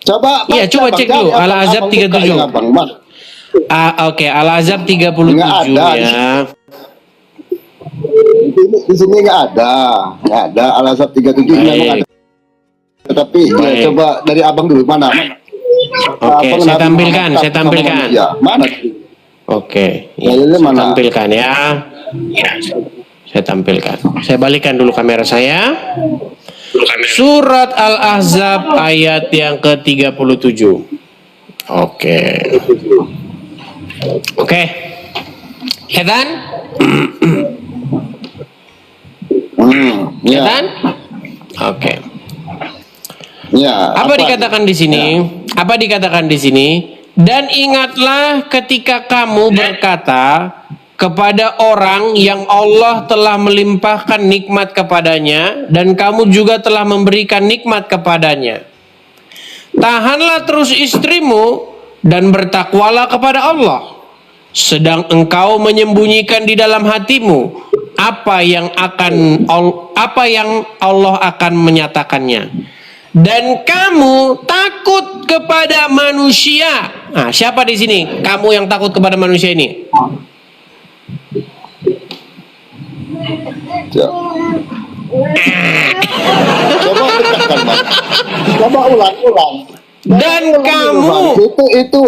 Coba Iya, coba cek dulu Al-Ahzab 37. Oke, Al-Ahzab 37 ya. Di sini nggak ada Al-Ahzab 37 memang ada. Tetapi ya, coba dari abang dulu mana? Oke, saya tampilkan. Ya, mana? Oke, ya, saya tampilkan ya. Saya tampilkan. Saya balikan dulu kamera saya. Surat Al-Ahzab ayat yang ke-37. Oke. Oke. Ya kan? Ya kan? Oke. Ya, apa dikatakan di sini? Ya. Apa dikatakan di sini? Dan ingatlah ketika kamu berkata kepada orang yang Allah telah melimpahkan nikmat kepadanya dan kamu juga telah memberikan nikmat kepadanya. Tahanlah terus istrimu dan bertakwalah kepada Allah. Sedang engkau menyembunyikan di dalam hatimu apa yang Allah akan menyatakannya. Dan kamu takut kepada manusia. Nah, siapa di sini? Kamu yang takut kepada manusia ini? Coba tekankan, Mas. Coba ulang. Dan kamu itu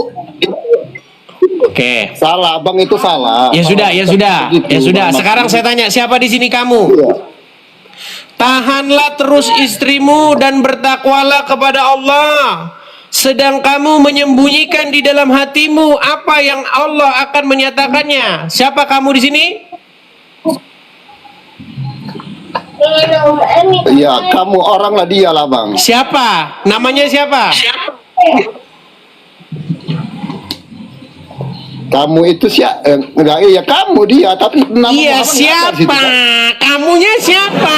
Oke. Salah, Bang, itu salah. Ya sudah. Sekarang saya tanya, siapa di sini kamu? Iya. Tahanlah terus istrimu dan bertakwalah kepada Allah. Sedang kamu menyembunyikan di dalam hatimu apa yang Allah akan menyatakannya. Siapa kamu di sini? Iya, kamu orang lah, dia lah, Bang. Siapa? Namanya siapa? Kamu itu siapa? Enggak, iya kamu dia, tapi nama iya, Muhammad siapa? Situ, kamunya siapa?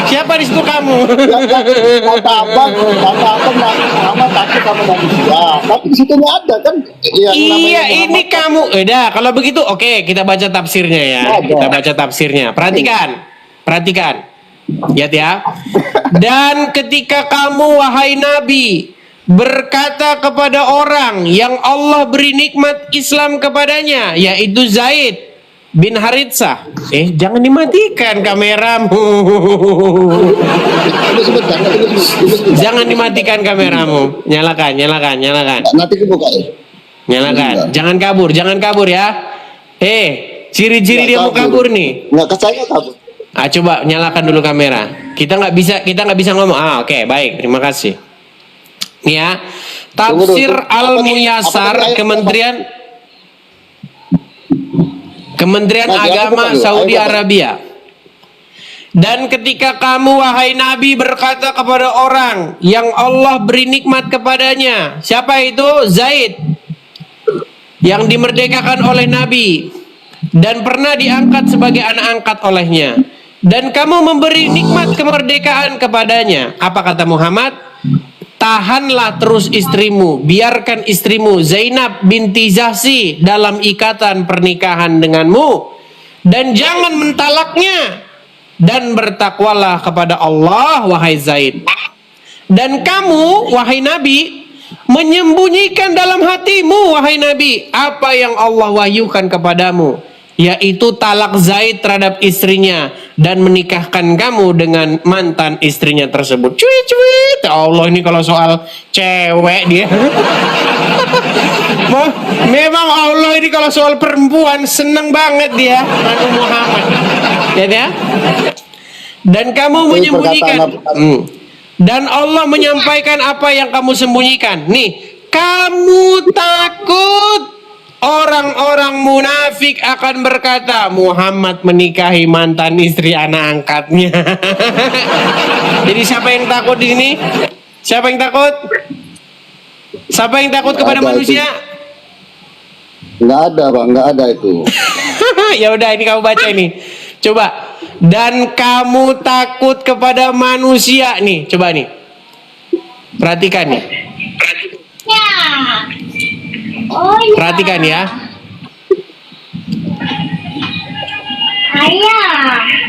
Siapa di situ kamu? Kata abang nama takut sama manusia. Tapi di situ nggak ada kan? Iya, ini kamu. Kalau begitu, oke, kita baca tafsirnya ya. Kita baca tafsirnya. Perhatikan. Lihat ya. Dan ketika kamu, wahai Nabi, berkata kepada orang yang Allah beri nikmat Islam kepadanya, yaitu Zaid bin Haritsah. Jangan dimatikan kameramu. Jangan dimatikan kameramu. Nyalakan. Nanti kebuka. Nyalakan. Jangan kabur ya. Ciri-ciri dia mau kabur nih. Nggak kesanya kabur. Coba nyalakan dulu kamera. Kita nggak bisa ngomong. Oke, baik. Terima kasih. Nih ya, tafsir Al-Muyassar Kementerian Agama Saudi Arabia. Dan ketika kamu, wahai Nabi, berkata kepada orang yang Allah beri nikmat kepadanya, siapa itu? Zaid, yang dimerdekakan oleh Nabi dan pernah diangkat sebagai anak angkat olehnya, dan kamu memberi nikmat kemerdekaan kepadanya. Apa kata Muhammad? Tahanlah terus istrimu, biarkan istrimu Zainab binti Jahsy dalam ikatan pernikahan denganmu, dan jangan mentalaknya, dan bertakwalah kepada Allah, wahai Zaid. Dan kamu, wahai Nabi, menyembunyikan dalam hatimu, wahai Nabi, apa yang Allah wahyukan kepadamu, yaitu talak Zaid terhadap istrinya dan menikahkan kamu dengan mantan istrinya tersebut. Cuit. Allah, ini kalau soal cewek dia. Memang Allah ini kalau soal perempuan seneng banget dia. Nabi Muhammad. Ya. Dan kamu menyembunyikan. Dan Allah menyampaikan apa yang kamu sembunyikan. Nih, kamu takut orang-orang munafik akan berkata, Muhammad menikahi mantan istri anak angkatnya. Jadi siapa yang takut di sini? Siapa yang takut? Siapa yang takut kepada manusia? Nggak ada, Bang, nggak ada itu. Ya udah, ini kamu baca ini. Coba. Dan kamu takut kepada manusia nih. Coba nih. Perhatikan nih. Perhatikan ya.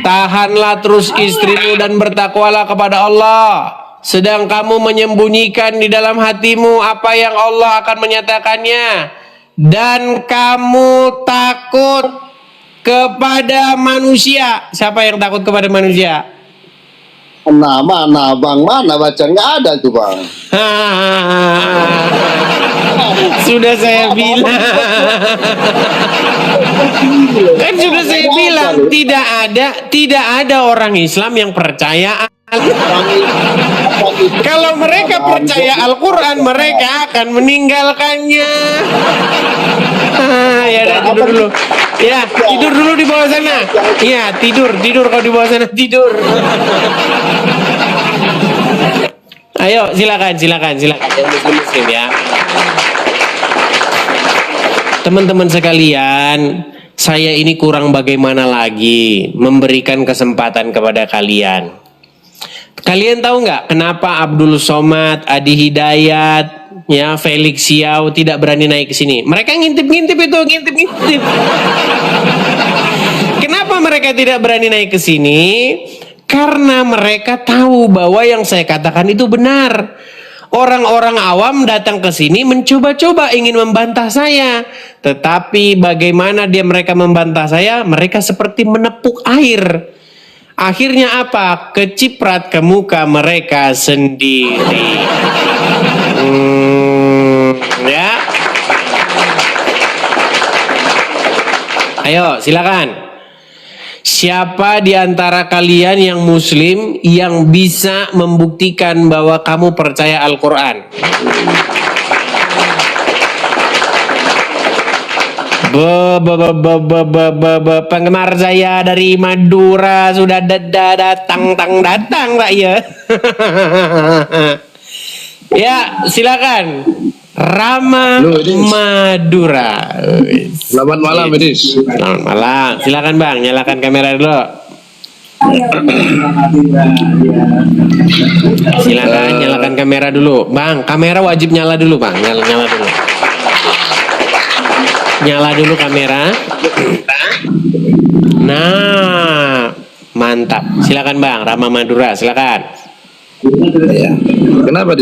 Tahanlah terus istrimu dan bertakwalah kepada Allah. sedang kamu menyembunyikan di dalam hatimu apa yang Allah akan menyatakannya, dan kamu takut kepada manusia. Siapa yang takut kepada manusia? Mana bang, mana baca, nggak ada tuh bang. Sudah saya bilang. Kan sudah saya bilang tidak ada orang Islam yang percaya. Kalau mereka percaya Al-Quran, mereka akan meninggalkannya. Ya udah, tidur dulu. Ya, tidur dulu di bawah sana. Ya, tidur kalau di bawah sana, tidur. Ayo, silakan yang muslim ya. Teman-teman sekalian, saya ini kurang bagaimana lagi memberikan kesempatan kepada kalian. Kalian tahu nggak kenapa Abdul Somad, Adi Hidayat, ya Felix Xiao tidak berani naik ke sini? Mereka ngintip. Kenapa mereka tidak berani naik ke sini? Karena mereka tahu bahwa yang saya katakan itu benar. Orang-orang awam datang ke sini mencoba-coba ingin membantah saya. Tetapi bagaimana mereka membantah saya? Mereka seperti menepuk air. Akhirnya apa? Keciprat ke muka mereka sendiri. Ya. Ayo, silakan. Siapa di antara kalian yang muslim yang bisa membuktikan bahwa kamu percaya Al-Quran? Penggemar saya dari Madura sudah datang Pak ya. Ya, silakan. Rama Madura. Selamat malam, Edis. Selamat malam. Silakan Bang, nyalakan kamera dulu. Silakan nyalakan kamera dulu, Bang. Kamera wajib nyala dulu, Bang. Nyala dulu. Nyala dulu kamera. Nah, mantap. Silakan Bang, Rama Madura, silakan. Ya. Kenapa?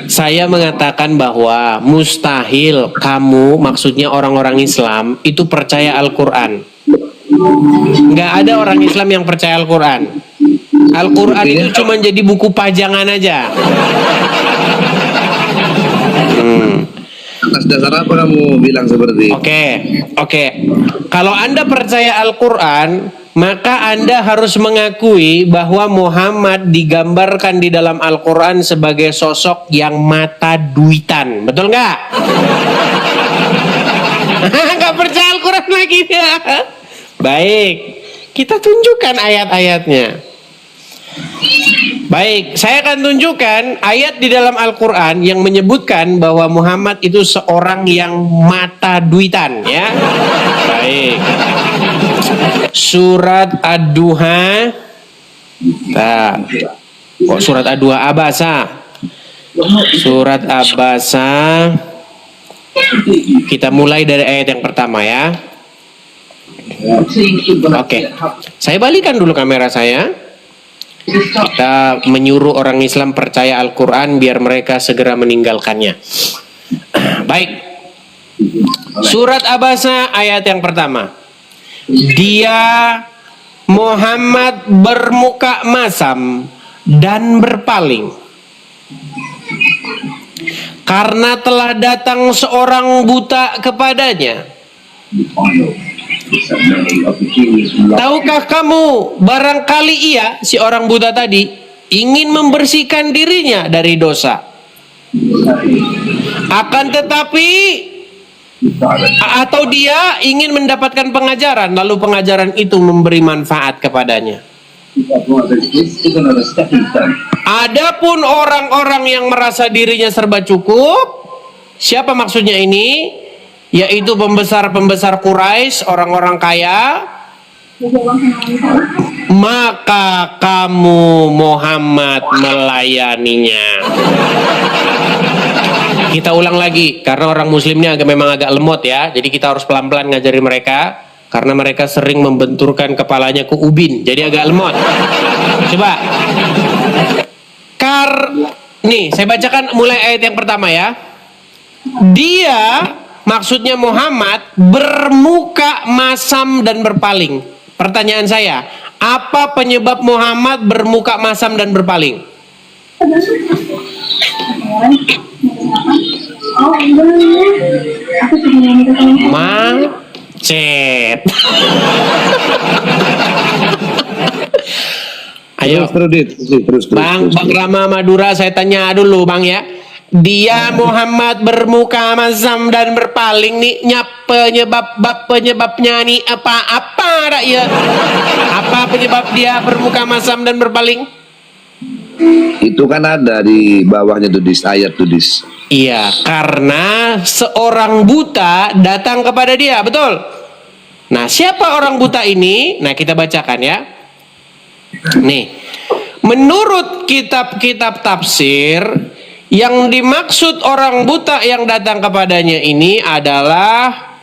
Saya mengatakan bahwa mustahil kamu, maksudnya orang-orang Islam, itu percaya Al-Quran. Nggak ada orang Islam yang percaya Al-Quran. Al-Quran itu cuma jadi buku pajangan aja. Atas dasar apa kamu bilang seperti itu? Oke. Kalau Anda percaya Al-Quran, maka Anda harus mengakui bahwa Muhammad digambarkan di dalam Al-Quran sebagai sosok yang mata duitan. Betul nggak? Nggak percaya Al-Quran lagi ya? Baik, kita tunjukkan ayat-ayatnya. Baik, saya akan tunjukkan ayat di dalam Al-Quran yang menyebutkan bahwa Muhammad itu seorang yang mata duitan, ya. Baik. Surat Ad-Duha. Surat Ad-Duha Abasa. Surat Abasa. Kita mulai dari ayat yang pertama ya. Oke. Saya balikan dulu kamera saya. Kita menyuruh orang Islam percaya Al-Quran biar mereka segera meninggalkannya. Baik. Surat Abasa ayat yang pertama. Dia Muhammad bermuka masam dan berpaling karena telah datang seorang buta kepadanya. Tahukah kamu, barangkali ia, si orang buta tadi, ingin membersihkan dirinya dari dosa. Akan tetapi, atau dia ingin mendapatkan pengajaran, lalu pengajaran itu memberi manfaat kepadanya. Adapun orang-orang yang merasa dirinya serba cukup, siapa maksudnya ini? Yaitu pembesar-pembesar Quraisy, orang-orang kaya. Maka kamu Muhammad melayaninya. Kita ulang lagi, karena orang muslimnya memang agak lemot ya. Jadi kita harus pelan-pelan ngajari mereka, karena mereka sering membenturkan kepalanya ke ubin, jadi agak lemot. Coba. Nih, saya bacakan mulai ayat yang pertama ya. Dia, maksudnya Muhammad, bermuka masam dan berpaling. Pertanyaan saya, apa penyebab Muhammad bermuka masam dan berpaling? Macet. Ayo, terus. Bang Rama Madura, saya tanya dulu Bang ya. Dia Muhammad bermuka masam dan berpaling nih, penyebabnya nih apa ya? Apa penyebab dia bermuka masam dan berpaling? Itu kan ada di bawahnya tuh ayat tuh dis. Iya, karena seorang buta datang kepada dia, betul? Nah, siapa orang buta ini? Nah, kita bacakan ya. Nih, menurut kitab-kitab tafsir, yang dimaksud orang buta yang datang kepadanya ini adalah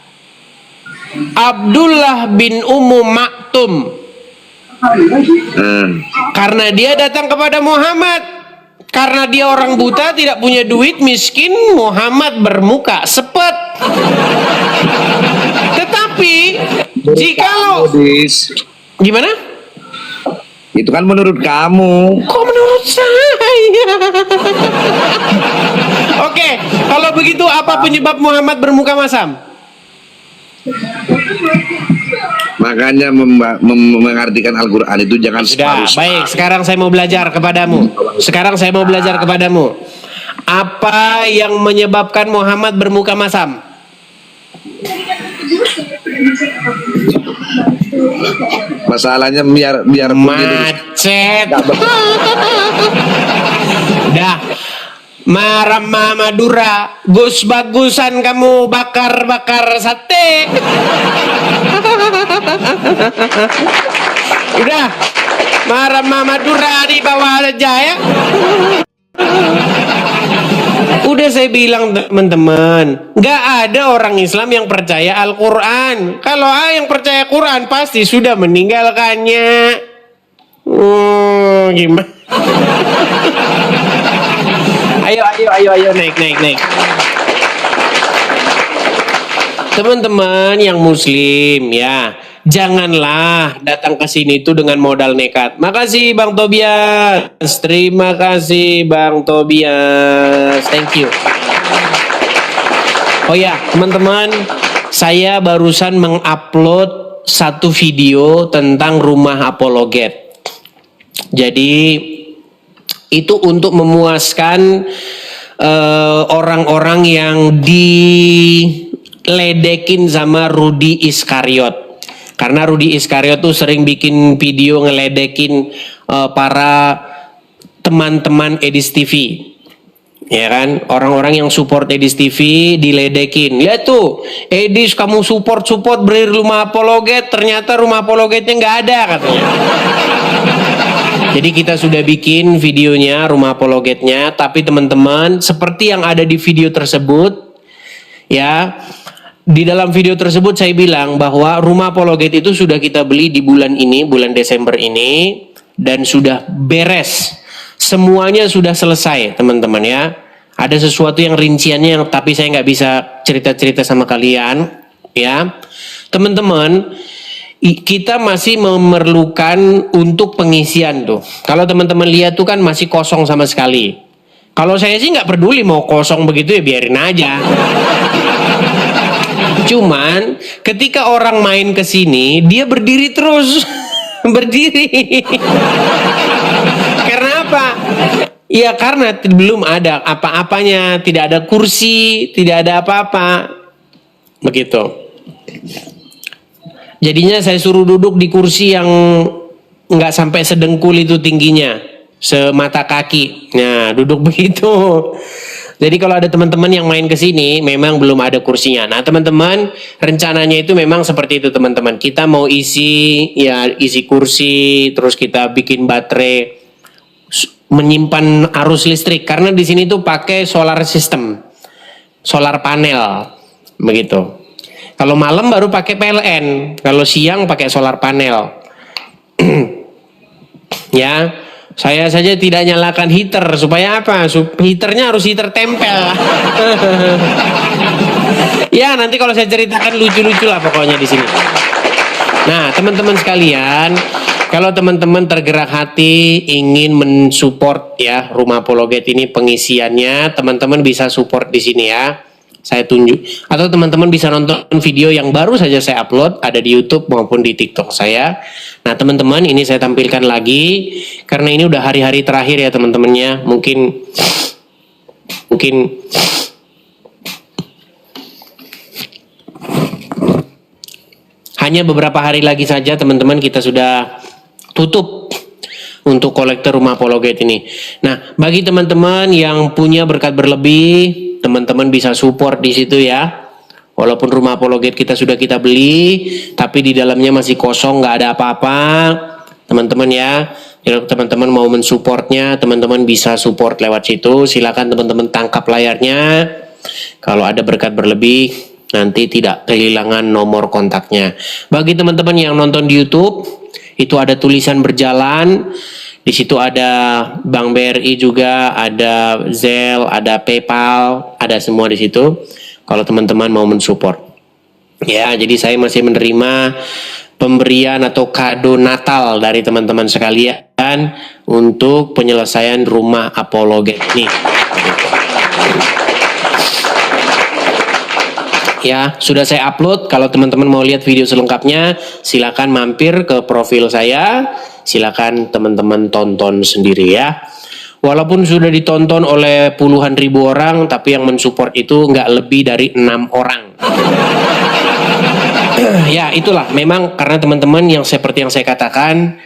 Abdullah bin Ummu Maktum. Karena dia datang kepada Muhammad. Karena dia orang buta, tidak punya duit, miskin, Muhammad bermuka sepet. Tetapi jikalau gimana? Itu kan menurut kamu. Kok menurut saya? Oke, kalau begitu apa penyebab Muhammad bermuka masam? Makanya mengartikan Al-Quran itu jangan Sudah, baik. Sekarang saya mau belajar kepadamu. Apa yang menyebabkan Muhammad bermuka masam? Masalahnya biar macet. Dah, Marama Madura, Gus bagusan kamu bakar sate. Udah, Marama Madura di bawah aja ya. Udah saya bilang teman-teman, nggak ada orang Islam yang percaya Al-Quran. Kalau yang percaya Quran pasti sudah meninggalkannya. Gimana? Ayo naik. Teman-teman yang muslim ya, janganlah datang ke sini itu dengan modal nekat. Makasih Bang Tobias. Terima kasih Bang Tobias. Thank you. Oh ya, teman-teman, saya barusan mengupload satu video tentang rumah apologet. Jadi itu untuk memuaskan orang-orang yang diledekin sama Rudy Iskariot. Karena Rudy Iskariot tuh sering bikin video ngeledekin para teman-teman Edis TV. Ya kan, orang-orang yang support Edis TV diledekin. Lihat tuh, Edis kamu support beri rumah apologet, ternyata rumah apologetnya nggak ada katanya. Jadi kita sudah bikin videonya rumah apologetnya, tapi teman-teman seperti yang ada di video tersebut ya, di dalam video tersebut saya bilang bahwa rumah apologet itu sudah kita beli di bulan ini, bulan Desember ini, dan sudah beres. Semuanya sudah selesai teman-teman ya. Ada sesuatu yang rinciannya yang tapi saya nggak bisa cerita-cerita sama kalian ya. Teman-teman, kita masih memerlukan untuk pengisian tuh. Kalau teman-teman lihat tuh kan masih kosong sama sekali. Kalau saya sih nggak peduli mau kosong begitu ya biarin aja. Cuman ketika orang main ke sini dia berdiri terus. Berdiri. Karena apa? Ya karena belum ada apa-apanya, tidak ada kursi, tidak ada apa-apa. Begitu. Jadinya saya suruh duduk di kursi yang nggak sampai sedengkul itu tingginya, semata kaki. Nah, duduk begitu. Jadi kalau ada teman-teman yang main ke sini, memang belum ada kursinya. Nah, teman-teman, rencananya itu memang seperti itu, teman-teman. Kita mau isi kursi, terus kita bikin baterai, menyimpan arus listrik. Karena di sini tuh pakai solar system, solar panel, begitu. Kalau malam baru pakai PLN, kalau siang pakai solar panel. Ya, Saya saja tidak nyalakan heater supaya apa? Heaternya harus heater tempel. Ya, nanti kalau saya ceritakan lucu-lucu lah pokoknya di sini. Nah, teman-teman sekalian, kalau teman-teman tergerak hati ingin mensupport ya Rumah Apologet ini pengisiannya, teman-teman bisa support di sini ya. Saya tunjuk, atau teman-teman bisa nonton video yang baru saja saya upload, ada di YouTube maupun di TikTok saya. Nah teman-teman, ini saya tampilkan lagi karena ini udah hari-hari terakhir ya teman-temannya. Mungkin hanya beberapa hari lagi saja teman-teman, kita sudah tutup untuk kolektor Rumah Apologet ini. Nah, bagi teman-teman yang punya berkat berlebih, teman-teman bisa support di situ ya. Walaupun Rumah Apologet kita sudah kita beli, tapi di dalamnya masih kosong, nggak ada apa-apa, teman-teman ya. Kalau teman-teman mau mensupportnya, teman-teman bisa support lewat situ. Silakan teman-teman tangkap layarnya. Kalau ada berkat berlebih, nanti tidak kehilangan nomor kontaknya. Bagi teman-teman yang nonton di YouTube, itu ada tulisan berjalan. Di situ ada Bank BRI juga, ada Zelle, ada PayPal, ada semua di situ. Kalau teman-teman mau mensupport. Ya, jadi saya masih menerima pemberian atau kado Natal dari teman-teman sekalian untuk penyelesaian Rumah Apologet ini. Ya, sudah saya upload. Kalau teman-teman mau lihat video selengkapnya, silakan mampir ke profil saya. Silakan teman-teman tonton sendiri ya. Walaupun sudah ditonton oleh puluhan ribu orang, tapi yang mensupport itu nggak lebih dari 6 orang. Ya, itulah memang karena teman-teman yang seperti yang saya katakan,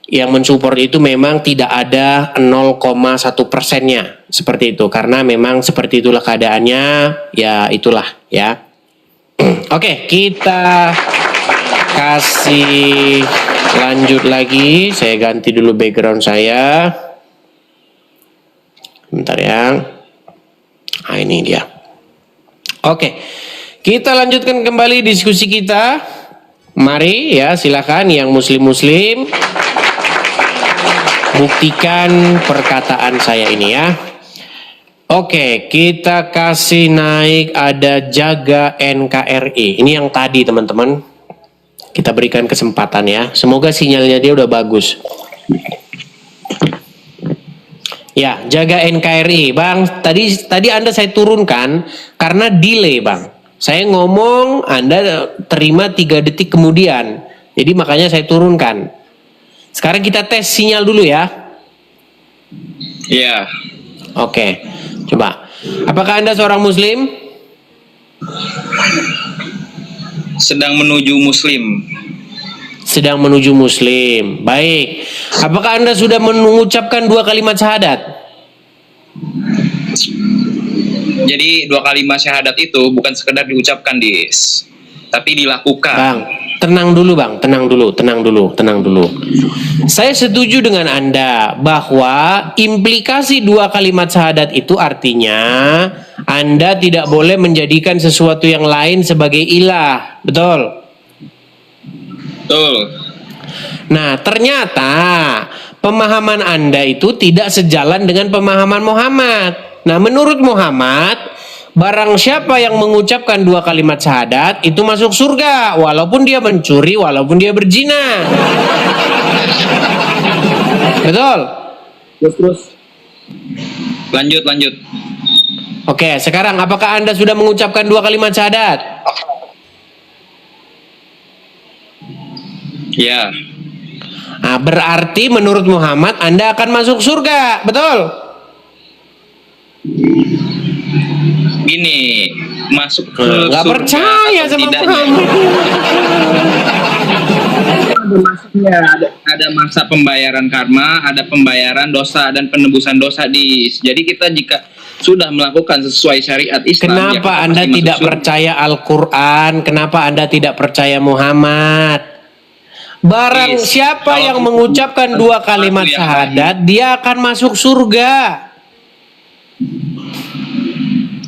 yang mensupport itu memang tidak ada 0,1%-nya seperti itu. Karena memang seperti itulah keadaannya, ya itulah ya. Oke, kita kasih lanjut lagi. Saya ganti dulu background saya. Bentar ya. Nah, ini dia. Oke, kita lanjutkan kembali diskusi kita. Mari ya, silakan yang muslim-muslim buktikan perkataan saya ini ya. Oke, kita kasih naik, ada Jaga NKRI. Ini yang tadi teman-teman. Kita berikan kesempatan ya. Semoga sinyalnya dia udah bagus. Ya, Jaga NKRI. Bang, tadi Anda saya turunkan karena delay, Bang. Saya ngomong, Anda terima 3 detik kemudian. Jadi makanya saya turunkan. Sekarang kita tes sinyal dulu ya. Iya. Oke. Coba. Apakah Anda seorang muslim? Sedang menuju muslim. Sedang menuju muslim. Baik. Apakah Anda sudah mengucapkan 2 kalimat syahadat? Jadi 2 kalimat syahadat itu bukan sekedar diucapkan, Dis, tapi dilakukan. Bang, tenang dulu Bang, tenang dulu. Saya setuju dengan Anda bahwa implikasi 2 kalimat syahadat itu artinya Anda tidak boleh menjadikan sesuatu yang lain sebagai ilah. Betul? Betul. Nah, ternyata pemahaman Anda itu tidak sejalan dengan pemahaman Muhammad. Nah, menurut Muhammad, barang siapa yang mengucapkan 2 kalimat syahadat itu masuk surga, walaupun dia mencuri, walaupun dia berzina. Betul? Terus. Lanjut. Oke, sekarang apakah Anda sudah mengucapkan 2 kalimat syahadat? Ya. Nah, berarti menurut Muhammad Anda akan masuk surga, betul? Gini, masuk ke Nggak surga percaya atau sama tidaknya. Muhammad. Ada masa pembayaran karma, ada pembayaran dosa dan penebusan dosa, Dis. Jadi kita jika sudah melakukan sesuai syariat Islam, Kenapa ya kita Anda pasti tidak masuk surga. percaya Al-Quran? Kenapa Anda tidak percaya Muhammad? Barang Yes. siapa Kalau yang itu mengucapkan 2 kalimat sesuatu yang syahadat, dia akan masuk surga.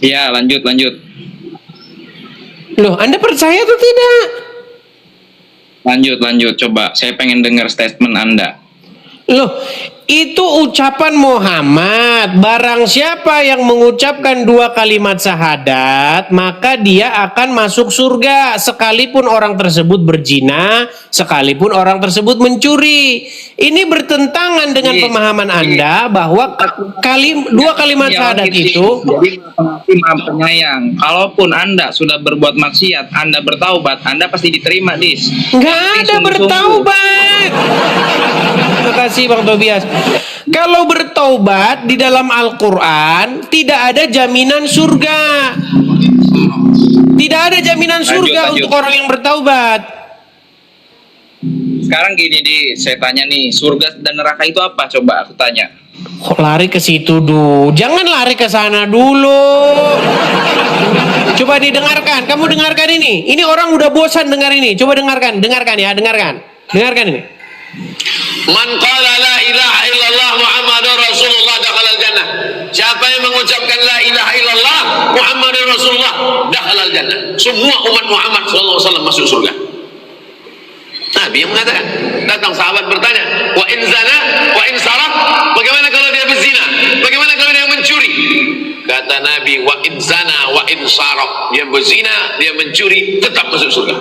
Ya, lanjut. Loh, Anda percaya atau tidak? Lanjut. Coba, saya pengen dengar statement Anda. Loh, Itu ucapan Muhammad. Barang siapa yang mengucapkan 2 kalimat syahadat, maka dia akan masuk surga sekalipun orang tersebut berzina, sekalipun orang tersebut mencuri. Ini bertentangan dengan pemahaman Anda bahwa 2 kalimat syahadat itu. Jadi Maha Penyayang. Kalaupun Anda sudah berbuat maksiat, Anda bertaubat, Anda pasti diterima, Dis. Nggak ada bertaubat. Terima kasih Bang Tobias. Kalau bertaubat di dalam Al-Quran tidak ada jaminan surga. Tidak ada jaminan surga untuk orang yang bertaubat. Sekarang gini, Dis, saya tanya nih, surga dan neraka itu apa? Coba aku tanya. Kok lari ke situ dulu? Jangan lari ke sana dulu. Coba didengarkan. Kamu dengarkan ini. Ini orang udah bosan dengar ini. Coba dengarkan. Dengarkan ya. Dengarkan. Dengarkan ini. Man qala la ilaha illallah Muhammadur Rasulullah dakhalal jannah. Siapa yang mengucapkan la ilaha illallah Muhammadur Rasulullah dakhalal jannah. Semua umat Muhammad sallallahu alaihi wasallam masuk surga. Nabi yang mengatakan. Datang sahabat bertanya, wa in zana wa in sarak, bagaimana kalau dia berzina? Bagaimana kalau dia mencuri? Kata Nabi, wa in zana wa in sarak, dia berzina, dia mencuri, tetap masuk surga.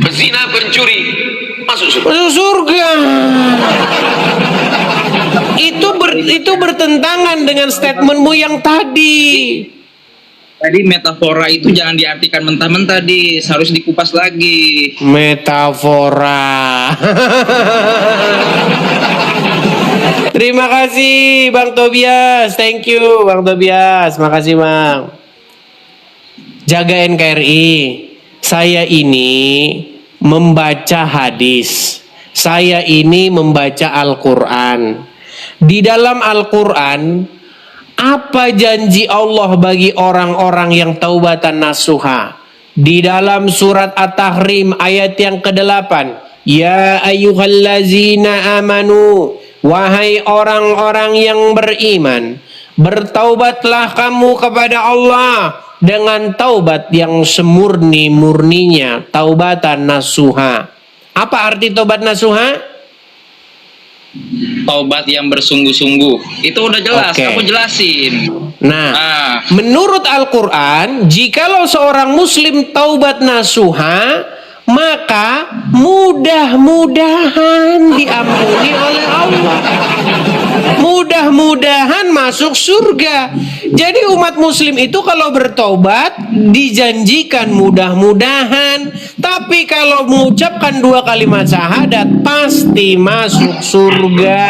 Berzina, pencuri, masuk surga. Masuk surga. Itu bertentangan dengan statementmu yang tadi. Tadi metafora itu jangan diartikan mentah-mentah, Dis. Harus dikupas lagi. Metafora. Terima kasih Bang Tobias. Thank you Bang Tobias. Makasih Bang. Jaga NKRI. Saya ini membaca hadis. Saya ini membaca Al-Quran. Di dalam Al-Quran, apa janji Allah bagi orang-orang yang taubatan nasuha? Di dalam surat At-Tahrim ayat yang ke-8. Ya ayyuhallazina amanu, wahai orang-orang yang beriman, bertaubatlah kamu kepada Allah dengan taubat yang semurni-murninya, taubatan nasuha. Apa arti taubat nasuha? Taubat yang bersungguh-sungguh. Itu udah jelas, kamu jelasin. Nah, menurut Al-Quran, jikalau seorang muslim taubat nasuha, maka mudah-mudahan diampuni oleh Allah. Mudah-mudahan masuk surga. Jadi umat muslim itu kalau bertobat dijanjikan mudah-mudahan. Tapi kalau mengucapkan 2 kalimat syahadat pasti masuk surga.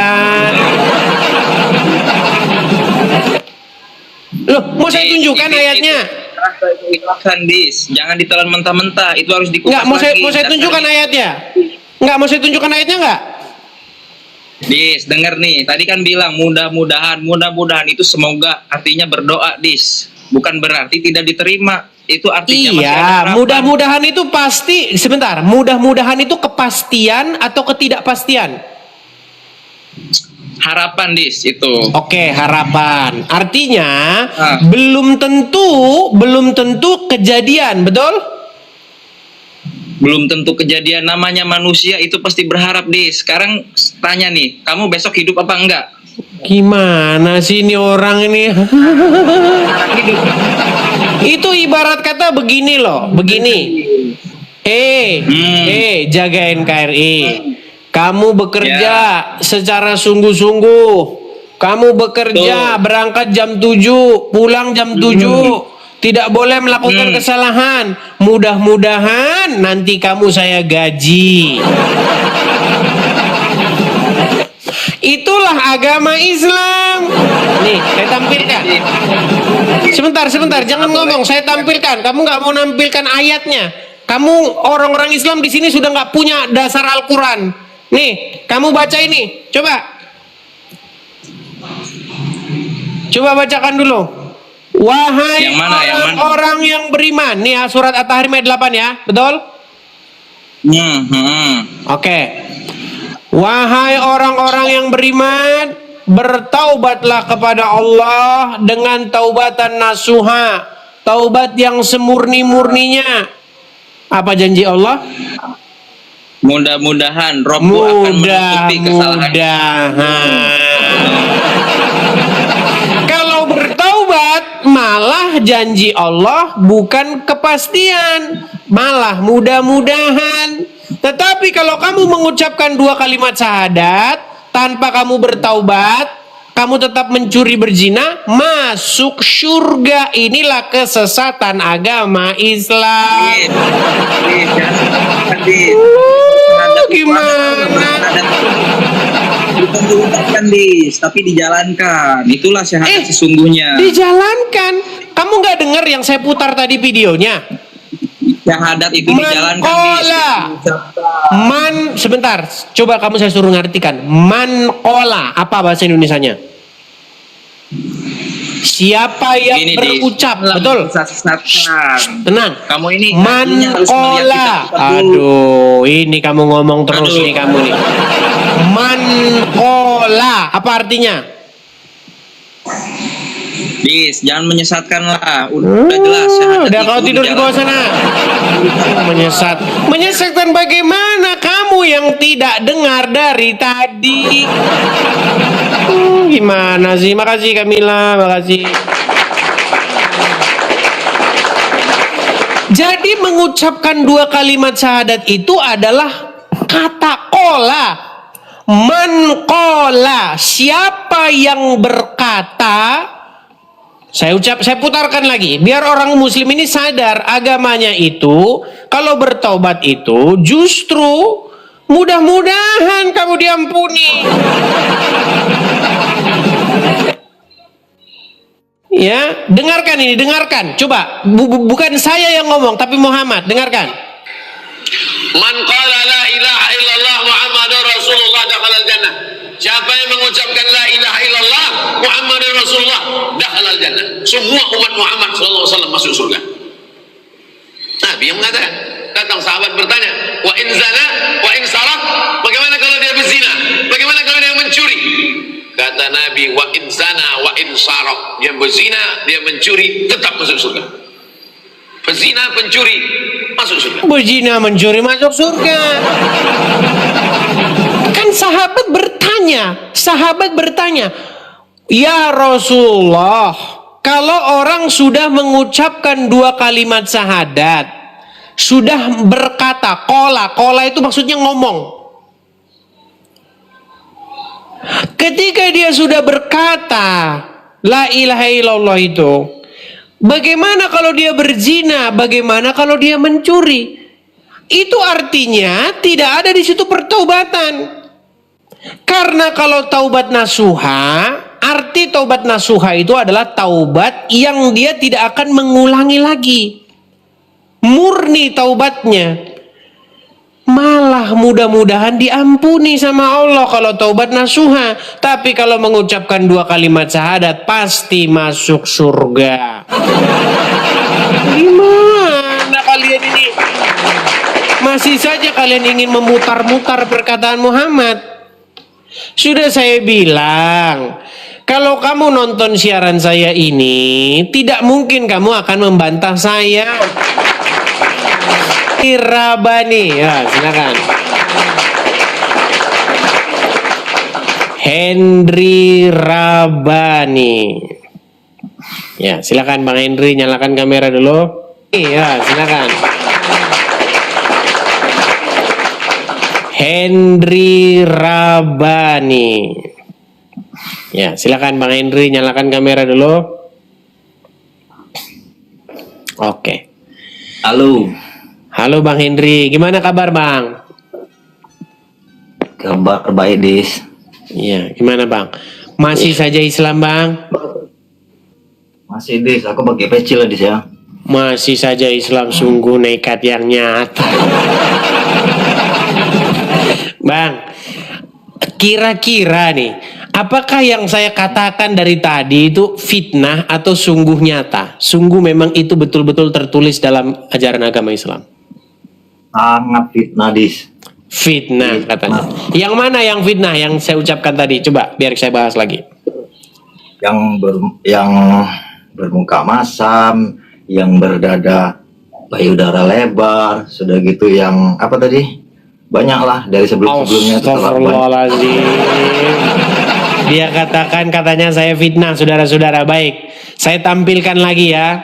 Loh, mau saya tunjukkan ayatnya? Ikhlasan, Dis. Jangan ditelan mentah-mentah. Itu harus dikupas Enggak, lagi. mau saya tunjukkan ayatnya? Enggak, mau saya tunjukkan ayatnya enggak? Dis, denger nih. Tadi kan bilang mudah-mudahan. Mudah-mudahan itu semoga, artinya berdoa, Dis. Bukan berarti tidak diterima. Itu artinya masih ada Iya, harapan. mudah-mudahan itu pasti. Sebentar, mudah-mudahan itu kepastian atau ketidakpastian? Harapan, Dis, itu. Oke, harapan. Artinya belum tentu kejadian, betul? Belum tentu kejadian, namanya manusia itu pasti berharap, Dis. Sekarang tanya nih, kamu besok hidup apa enggak? Gimana sih ini orang ini? Itu ibarat kata begini loh, begini. Jaga NKRI. Kamu bekerja secara sungguh-sungguh. Kamu bekerja berangkat jam 7, pulang jam 7. Tidak boleh melakukan kesalahan. Mudah-mudahan nanti kamu saya gaji. Itulah agama Islam. Nih, saya tampilkan. Sebentar, jangan ngomong. Saya tampilkan. Kamu nggak mau nampilkan ayatnya. Kamu orang-orang Islam di sini sudah nggak punya dasar Al-Quran. Nih, kamu baca ini. Coba bacakan dulu. Wahai orang-orang yang beriman. Nih ya, surat At-Tahrim ayat 8 ya. Betul? Oke. Wahai orang-orang yang beriman, bertaubatlah kepada Allah dengan taubatan nasuha, taubat yang semurni-murninya. Apa janji Allah? Mudah-mudahan Robbu akan menutupi kesalahan. Kalau bertaubat malah janji Allah bukan kepastian, malah mudah-mudahan. Tetapi kalau kamu mengucapkan 2 kalimat syahadat tanpa kamu bertaubat, kamu tetap mencuri berzina, masuk surga. Inilah kesesatan agama Islam. Gimana? Bukan diucapkan, tapi dijalankan. Itulah syahadat sesungguhnya. Dijalankan. Kamu nggak dengar yang saya putar tadi videonya? Syahadat itu dijalankan, sebentar, coba kamu saya suruh ngartikan. Man kola, apa bahasa Indonesianya? Siapa yang berucap, betul? Tenang. Kamu ini man kola. Aduh, ini kamu ngomong terus nih kamu nih. Man kola, apa artinya? Jangan menyesatkan lah. Udah jelas. Udah kau tidur di bawah sana. Menyesatkan bagaimana kamu yang tidak dengar dari tadi? Gimana sih? Makasih Kamila, makasih. Jadi mengucapkan 2 kalimat syahadat itu adalah kata kola. Man kola, siapa yang berkata. Saya putarkan lagi biar orang muslim ini sadar agamanya itu kalau bertaubat itu justru mudah-mudahan kamu diampuni. Ya, dengarkan ini, dengarkan. Coba, bukan saya yang ngomong tapi Muhammad, dengarkan. Man qala la ilaha illallah Muhammadur Rasulullah dakhalal jannah. Siapa yang mengucapkan la ilaha illallah Muhammadur Rasulullah dakhalal jannah. Semua umat Muhammad sallallahu alaihi wasallam masuk surga. Nabi yang mengatakan. Datang sahabat bertanya, wa in zana wa in sarak, bagaimana kalau dia berzina? Bagaimana kalau dia mencuri? Kata Nabi, wa in zana wa in sarak, dia berzina, dia mencuri, tetap masuk surga. Berzina, pencuri, masuk surga. Berzina, mencuri, masuk surga. Kan sahabat bertanya, ya Rasulullah, kalau orang sudah mengucapkan 2 kalimat syahadat, sudah berkata kola itu maksudnya ngomong. Ketika dia sudah berkata la ilaha illallah itu, bagaimana kalau dia berzina? Bagaimana kalau dia mencuri? Itu artinya tidak ada di situ pertaubatan. Karena kalau taubat nasuha, arti taubat nasuha itu adalah taubat yang dia tidak akan mengulangi lagi. Murni taubatnya. Malah mudah-mudahan diampuni sama Allah kalau taubat nasuha. Tapi kalau mengucapkan 2 kalimat syahadat pasti masuk surga. Gimana kalian ini? Masih saja kalian ingin memutar-mutar perkataan Muhammad. Sudah saya bilang, kalau kamu nonton siaran saya ini, tidak mungkin kamu akan membantah saya. Rabani, ya silakan. Henry Rabani. Ya, silakan Bang Henry, nyalakan kamera dulu. Ya, silakan. Henry Rabani. Ya, silakan Bang Henry, nyalakan kamera dulu. Oke. Halo Bang Henry, gimana kabar Bang? Kabar baik, Dis. Iya, gimana Bang? Masih saja Islam Bang? Masih, Dis, aku pakai peci lah, Dis ya. Masih saja Islam, sungguh nekat yang nyata. Bang, kira-kira nih, apakah yang saya katakan dari tadi itu fitnah atau sungguh nyata? Sungguh memang itu betul-betul tertulis dalam ajaran agama Islam? Sangat fitnah, Dis. Fitnah katanya. Yang mana yang fitnah yang saya ucapkan tadi? Coba biar saya bahas lagi. Yang bermuka masam, yang berdada payudara lebar, sudah gitu yang apa tadi? Banyak lah dari sebelum-sebelumnya. Astagfirullahaladzim. Dia katakan katanya saya fitnah, saudara-saudara. Baik, saya tampilkan lagi ya.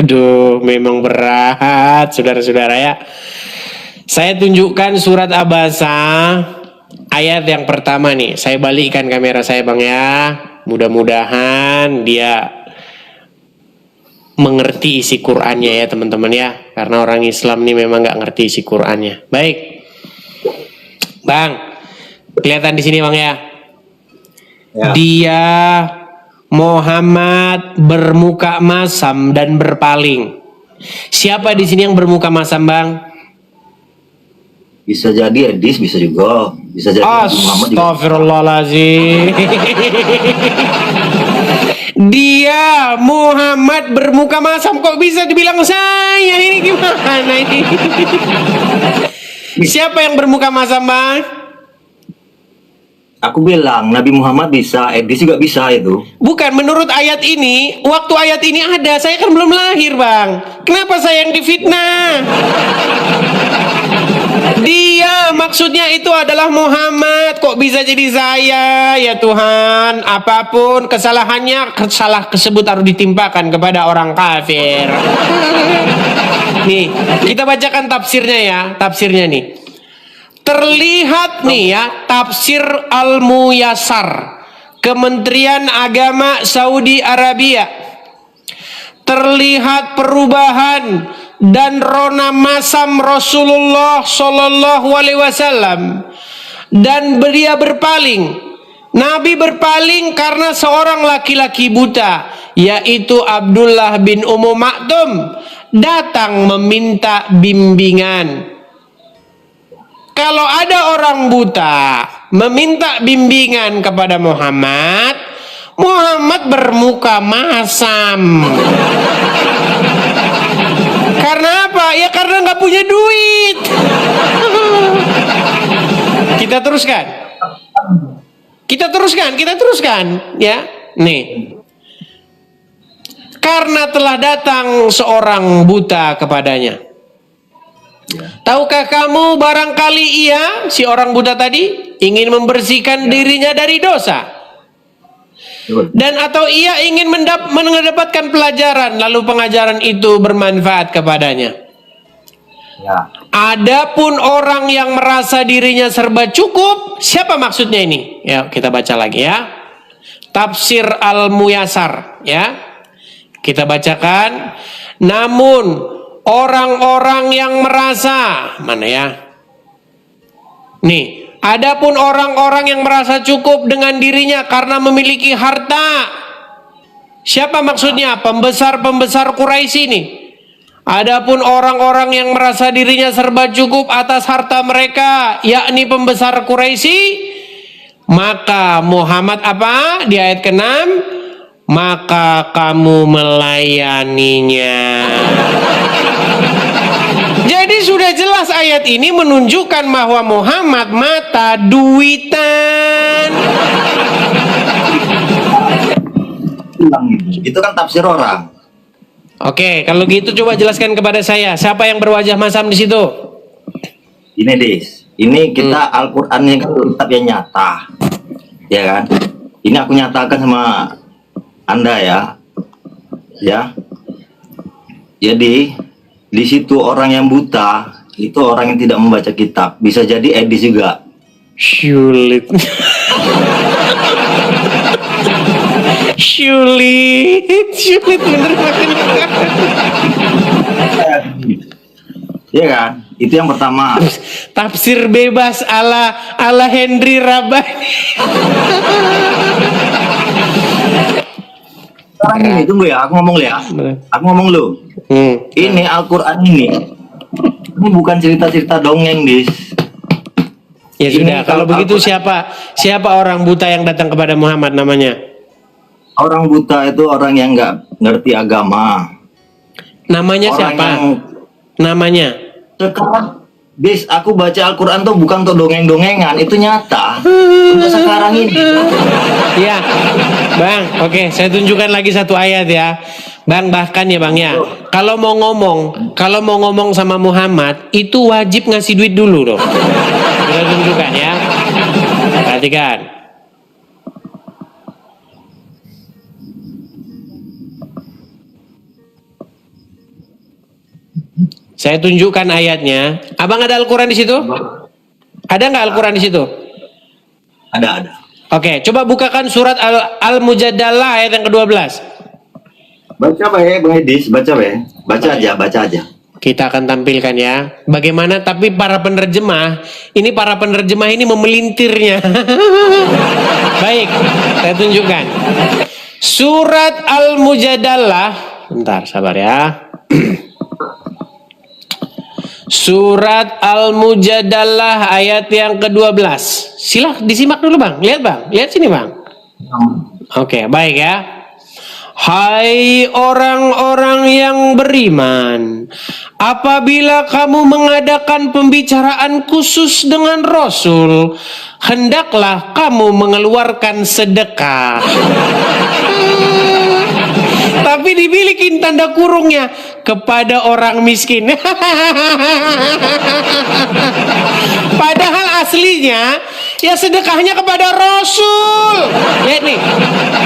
Aduh, memang berat, saudara-saudara ya. Saya tunjukkan surat Abasa ayat yang pertama nih. Saya balikkan kamera saya bang ya. Mudah-mudahan dia mengerti isi Qur'annya ya teman-teman ya. Karena orang Islam nih memang nggak ngerti isi Qur'annya. Baik. Bang, kelihatan di sini bang ya. Dia Muhammad bermuka masam dan berpaling. Siapa di sini yang bermuka masam bang? Bisa jadi Edis, bisa juga. Bisa jadi Muhammad juga. Astagfirullahaladzim. Dia Muhammad bermuka masam, kok bisa dibilang saya? Ini gimana ini? Siapa yang bermuka masam bang? Aku bilang Nabi Muhammad bisa, Edis juga bisa itu. Bukan, menurut ayat ini, waktu ayat ini ada, saya kan belum lahir bang. Kenapa saya yang difitnah? Dia maksudnya itu adalah Muhammad, kok bisa jadi saya? Ya Tuhan, apapun kesalahannya, salah tersebut harus ditimpakan kepada orang kafir. Nih, kita bacakan tafsirnya ya, tafsirnya nih. Terlihat nih ya, tafsir Al-Muyassar, Kementerian Agama Saudi Arabia. Terlihat perubahan dan rona masam Rasulullah Shallallahu Alaihi Wasallam, dan dia berpaling. Nabi berpaling karena seorang laki-laki buta, yaitu Abdullah bin Ummu Maktum, datang meminta bimbingan. Kalau ada orang buta meminta bimbingan kepada Muhammad, Muhammad bermuka masam. Karena apa? Ya karena nggak punya duit. Kita teruskan. Kita teruskan, ya. Nih. Karena telah datang seorang buta kepadanya. Tahukah kamu barangkali ia, si orang buta tadi, ingin membersihkan dirinya dari dosa? Dan atau ia ingin mendapatkan pelajaran, lalu pengajaran itu bermanfaat kepadanya. Adapun orang yang merasa dirinya serba cukup, siapa maksudnya ini? Ya, kita baca lagi ya. Tafsir Al-Muyassar ya. Kita bacakan. Namun orang-orang yang merasa, mana ya? Nih, adapun orang-orang yang merasa cukup dengan dirinya karena memiliki harta. Siapa maksudnya? Pembesar-pembesar Quraisy ini. Adapun orang-orang yang merasa dirinya serba cukup atas harta mereka, yakni pembesar Quraisy, maka Muhammad apa? Di ayat ke-6, maka kamu melayaninya. Jadi sudah jelas ayat ini menunjukkan bahwa Muhammad mata duitan. Itu kan tafsir orang. Oke, kalau gitu coba jelaskan kepada saya, siapa yang berwajah masam di situ? Ini Dis, ini kita Al-Quran yang kitab yang nyata, ya kan? Ini aku nyatakan sama Anda ya. Jadi di situ orang yang buta itu orang yang tidak membaca kitab, bisa jadi Edis juga. Sulit. Sulit bener makin. Iya kan? Itu yang pertama. Tafsir bebas ala Henry Rabbani. Sekarang ini tunggu ya, aku ngomong ya. Aku ngomong lu. Ini Al-Quran ini bukan cerita-cerita dongeng, Dis. Ya Ini sudah, kalau begitu Al-Quran. siapa orang buta yang datang kepada Muhammad namanya? Orang buta itu orang yang nggak ngerti agama. Namanya Orang siapa? yang Namanya? sekarang Dis, aku baca Al-Quran tuh bukan untuk dongeng-dongengan, itu nyata untuk sekarang ini. Ya, Bang. Oke, saya tunjukkan lagi satu ayat ya, Bang. Bahkan ya, Bang ya, kalau mau ngomong sama Muhammad itu wajib ngasih duit dulu dong. Kita tunjukkan ya. Perhatikan. Saya tunjukkan ayatnya. Abang ada Al-Quran di situ? Ada nggak Al-Quran di situ? Ada. Oke, coba bukakan surat Al-Mujadalah ayat yang ke-12. Baca Bang Edis, baca aja. Kita akan tampilkan ya. Bagaimana tapi para penerjemah ini memelintirnya. Baik, saya tunjukkan. Surat Al-Mujadalah. Bentar, sabar ya. Surat Al-Mujadalah ayat yang ke-12. Silakan disimak dulu, Bang. Lihat sini, Bang. Oke, baik ya. Hai orang-orang yang beriman, apabila kamu mengadakan pembicaraan khusus dengan Rasul, hendaklah kamu mengeluarkan sedekah. Tapi dibilikin tanda kurungnya, kepada orang miskin. Padahal aslinya ya sedekahnya kepada Rasul. Lihat nih.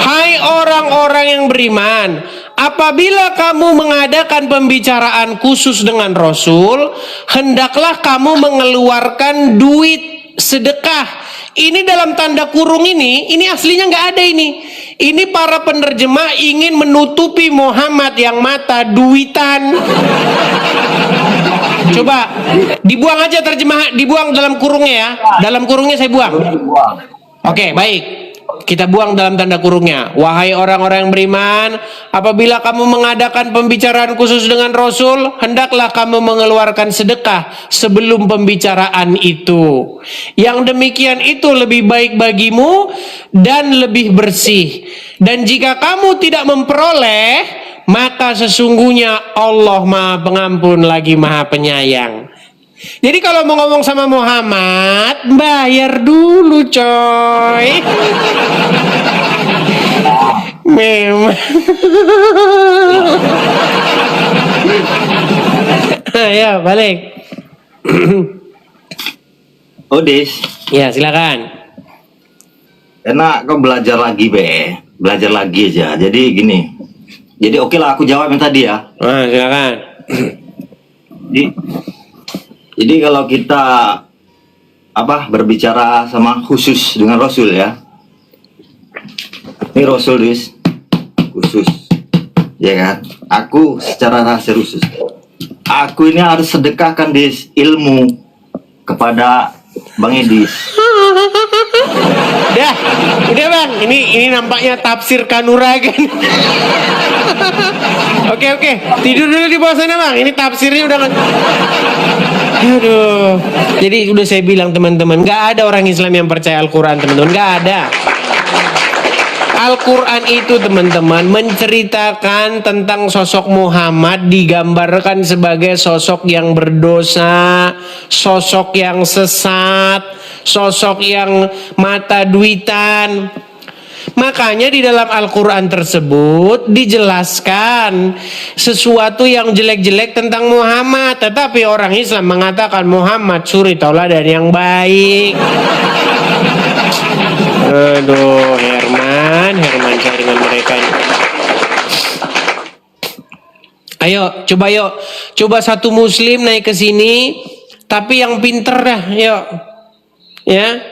Hai orang-orang yang beriman, apabila kamu mengadakan pembicaraan khusus dengan Rasul, hendaklah kamu mengeluarkan duit sedekah. Ini dalam tanda kurung ini aslinya nggak ada ini. Ini para penerjemah ingin menutupi Muhammad yang mata duitan. Coba dibuang aja dibuang dalam kurungnya ya. Dalam kurungnya saya buang. Oke, baik. Kita buang dalam tanda kurungnya. Wahai orang-orang yang beriman, apabila kamu mengadakan pembicaraan khusus dengan Rasul, hendaklah kamu mengeluarkan sedekah sebelum pembicaraan itu. Yang demikian itu lebih baik bagimu dan lebih bersih. Dan jika kamu tidak memperoleh, maka sesungguhnya Allah Maha Pengampun lagi Maha Penyayang. Jadi kalau mau ngomong sama Muhammad, bayar dulu coy. Memang. Ya balik. Odis. Ya silakan. Enak kau belajar lagi belajar lagi aja. Jadi gini. Jadi oke lah aku jawab yang tadi ya. Silakan. Jadi kalau kita berbicara sama khusus dengan Rasul ya. Ini Rasul khusus. Ya kan? Aku secara rahasia khusus. Aku ini harus sedekahkan ilmu kepada Bang Edis. Udah Bang, ini nampaknya tafsir kanuragan. Oke, tidur dulu di bawah sana Bang. Ini tafsirnya udah. Aduh. Jadi udah saya bilang teman-teman, nggak ada orang Islam yang percaya Al-Quran teman-teman, nggak ada. Al-Quran itu teman-teman menceritakan tentang sosok Muhammad, digambarkan sebagai sosok yang berdosa, sosok yang sesat, sosok yang mata duitan. Makanya di dalam Al-Quran tersebut dijelaskan sesuatu yang jelek-jelek tentang Muhammad, tetapi orang Islam mengatakan Muhammad suri tauladan yang baik. Aduh, Herman jaringan mereka ini. Ayo, coba satu muslim naik ke sini, tapi yang pinter dah, yuk. Ya.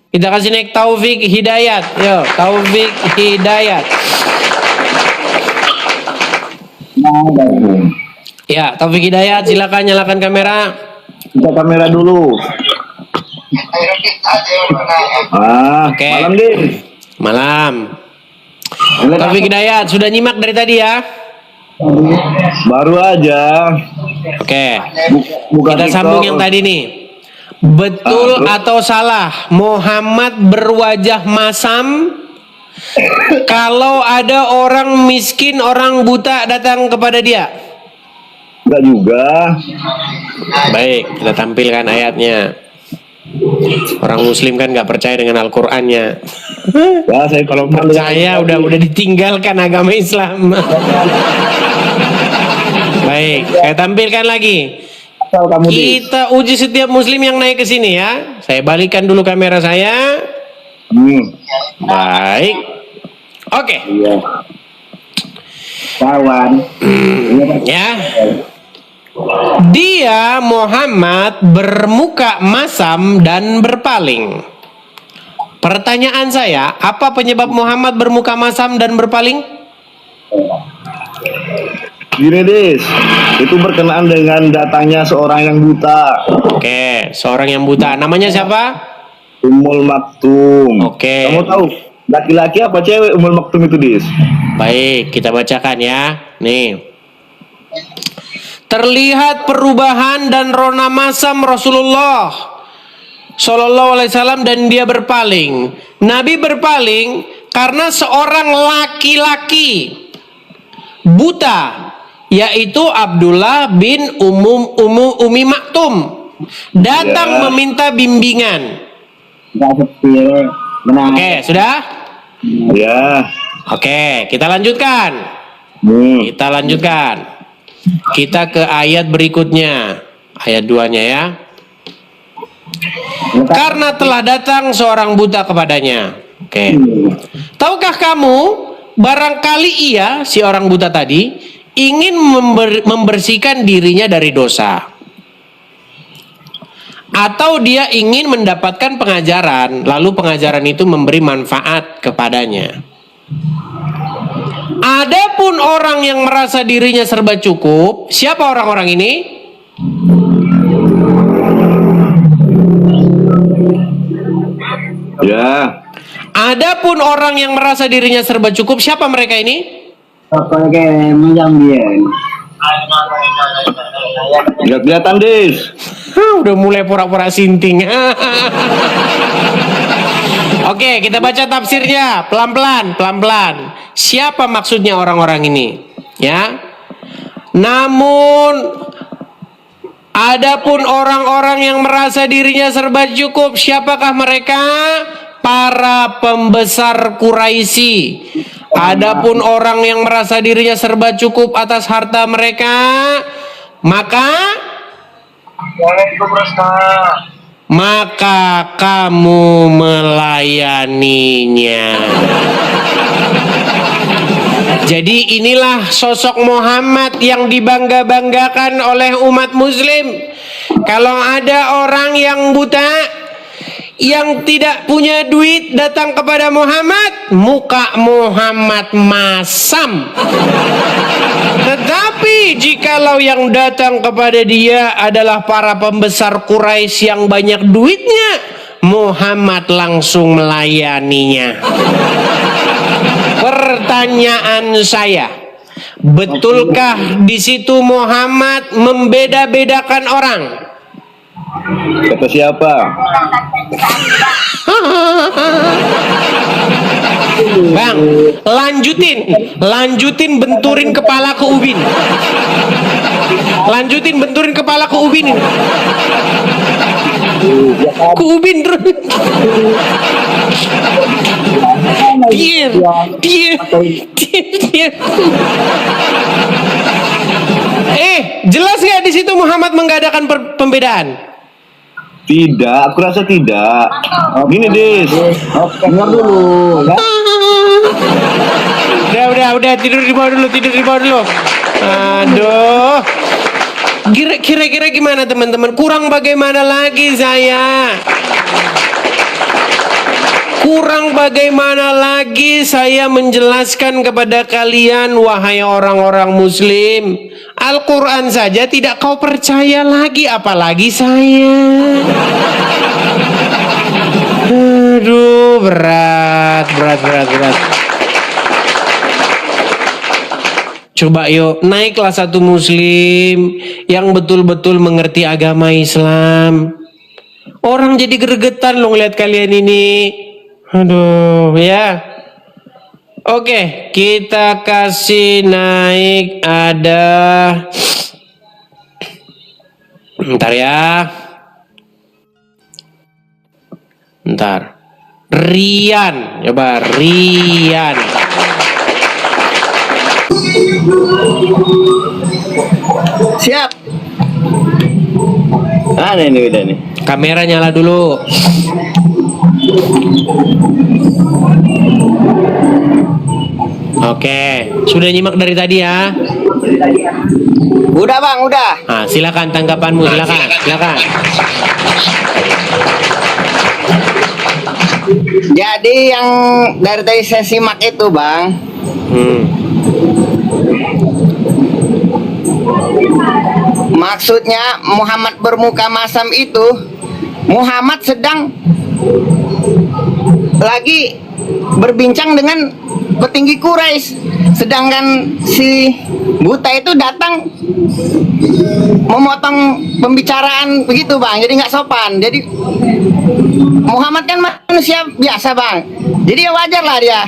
Kita kasih naik Taufik Hidayat. Yo, Taufik Hidayat. Ya, Taufik Hidayat, silakan nyalakan kamera. Kita kamera dulu. Oke. Malam deh. Malam. Taufik Hidayat sudah nyimak dari tadi ya? Baru aja. Oke. Bukan Kita sambung yang tadi nih. Betul atau salah Muhammad berwajah masam kalau ada orang miskin, orang buta datang kepada dia? Enggak juga. Baik, kita tampilkan ayatnya. Orang Muslim kan nggak percaya dengan Al-Qur'annya. Ya, saya Kalau percaya udah ditinggalkan agama Islam. Baik, saya tampilkan lagi. Kita uji setiap Muslim yang naik ke sini ya. Saya balikan dulu kamera saya. Baik. Oke. Kawan. Ya. Dia Muhammad bermuka masam dan berpaling. Pertanyaan saya, apa penyebab Muhammad bermuka masam dan berpaling? Gini Dis, itu berkenaan dengan datangnya seorang yang buta. Oke, seorang yang buta. Namanya siapa? Ummul Maktum. Oke. Kamu tahu laki-laki apa cewek Ummul Maktum itu, Dis? Baik, kita bacakan ya. Nih. Terlihat perubahan dan rona masam Rasulullah Sallallahu Alaihi Wasallam dan dia berpaling. Nabi berpaling karena seorang laki-laki buta, yaitu Abdullah bin Umi Maktum, datang meminta bimbingan. Oke, sudah? Ya. Oke, kita lanjutkan. Kita lanjutkan. Kita ke ayat berikutnya. Ayat 2-nya ya. Karena telah datang seorang buta kepadanya. Oke. Tahukah kamu, barangkali ia, si orang buta tadi, ingin membersihkan dirinya dari dosa. Atau dia ingin mendapatkan pengajaran, lalu pengajaran itu memberi manfaat kepadanya. Adapun orang yang merasa dirinya serba cukup, siapa orang-orang ini? Ya. Adapun orang yang merasa dirinya serba cukup, siapa mereka ini? Nggak kelihatan, Dis. Udah mulai pura-pura sinting. Oke, kita baca tafsirnya pelan-pelan, pelan-pelan. Siapa maksudnya orang-orang ini? Ya. Namun adapun orang-orang yang merasa dirinya serba cukup, siapakah mereka? Para pembesar Quraisy. Adapun orang yang merasa dirinya serba cukup atas harta mereka, maka kamu melayaninya. Jadi inilah sosok Muhammad yang dibangga-banggakan oleh umat muslim. Kalau ada orang yang buta, yang tidak punya duit datang kepada Muhammad, muka Muhammad masam. Tetapi jikalau yang datang kepada dia adalah para pembesar Quraisy yang banyak duitnya, Muhammad langsung melayaninya. Pertanyaan saya, betulkah di situ Muhammad membeda-bedakan orang? Kata siapa? Bang, lanjutin benturin kepala ke Ubin. Lanjutin benturin kepala ke Ubin ini. Ke Ubin terus. Diam. Jelas nggak di situ Muhammad mengadakan pembedaan? Tidak, aku rasa tidak. Gini, Dis. Dengar dulu. Udah tidur di bawah dulu. Aduh. Kira-kira gimana teman-teman? Kurang bagaimana lagi saya? Kurang bagaimana lagi saya menjelaskan kepada kalian, wahai orang-orang muslim, Al-Quran saja tidak kau percaya lagi, apalagi saya. Aduh, berat. Coba yuk, naiklah satu muslim yang betul-betul mengerti agama Islam. Orang jadi gregetan loh ngeliat kalian ini. Aduh, ya. Oke, kita kasih naik ada Bentar ya. Bentar. Rian, coba Rian. Siap. Ada ini udah nih. Kamera nyala dulu. Oke, sudah nyimak dari tadi ya? Udah bang, udah. Nah, silakan tanggapanmu, silakan. Jadi yang dari tadi saya simak itu bang, maksudnya Muhammad bermuka masam itu, Muhammad sedang lagi berbincang dengan petinggi Quraisy, sedangkan si buta itu datang memotong pembicaraan begitu bang, jadi nggak sopan. Jadi Muhammad kan manusia biasa bang, jadi ya wajar lah dia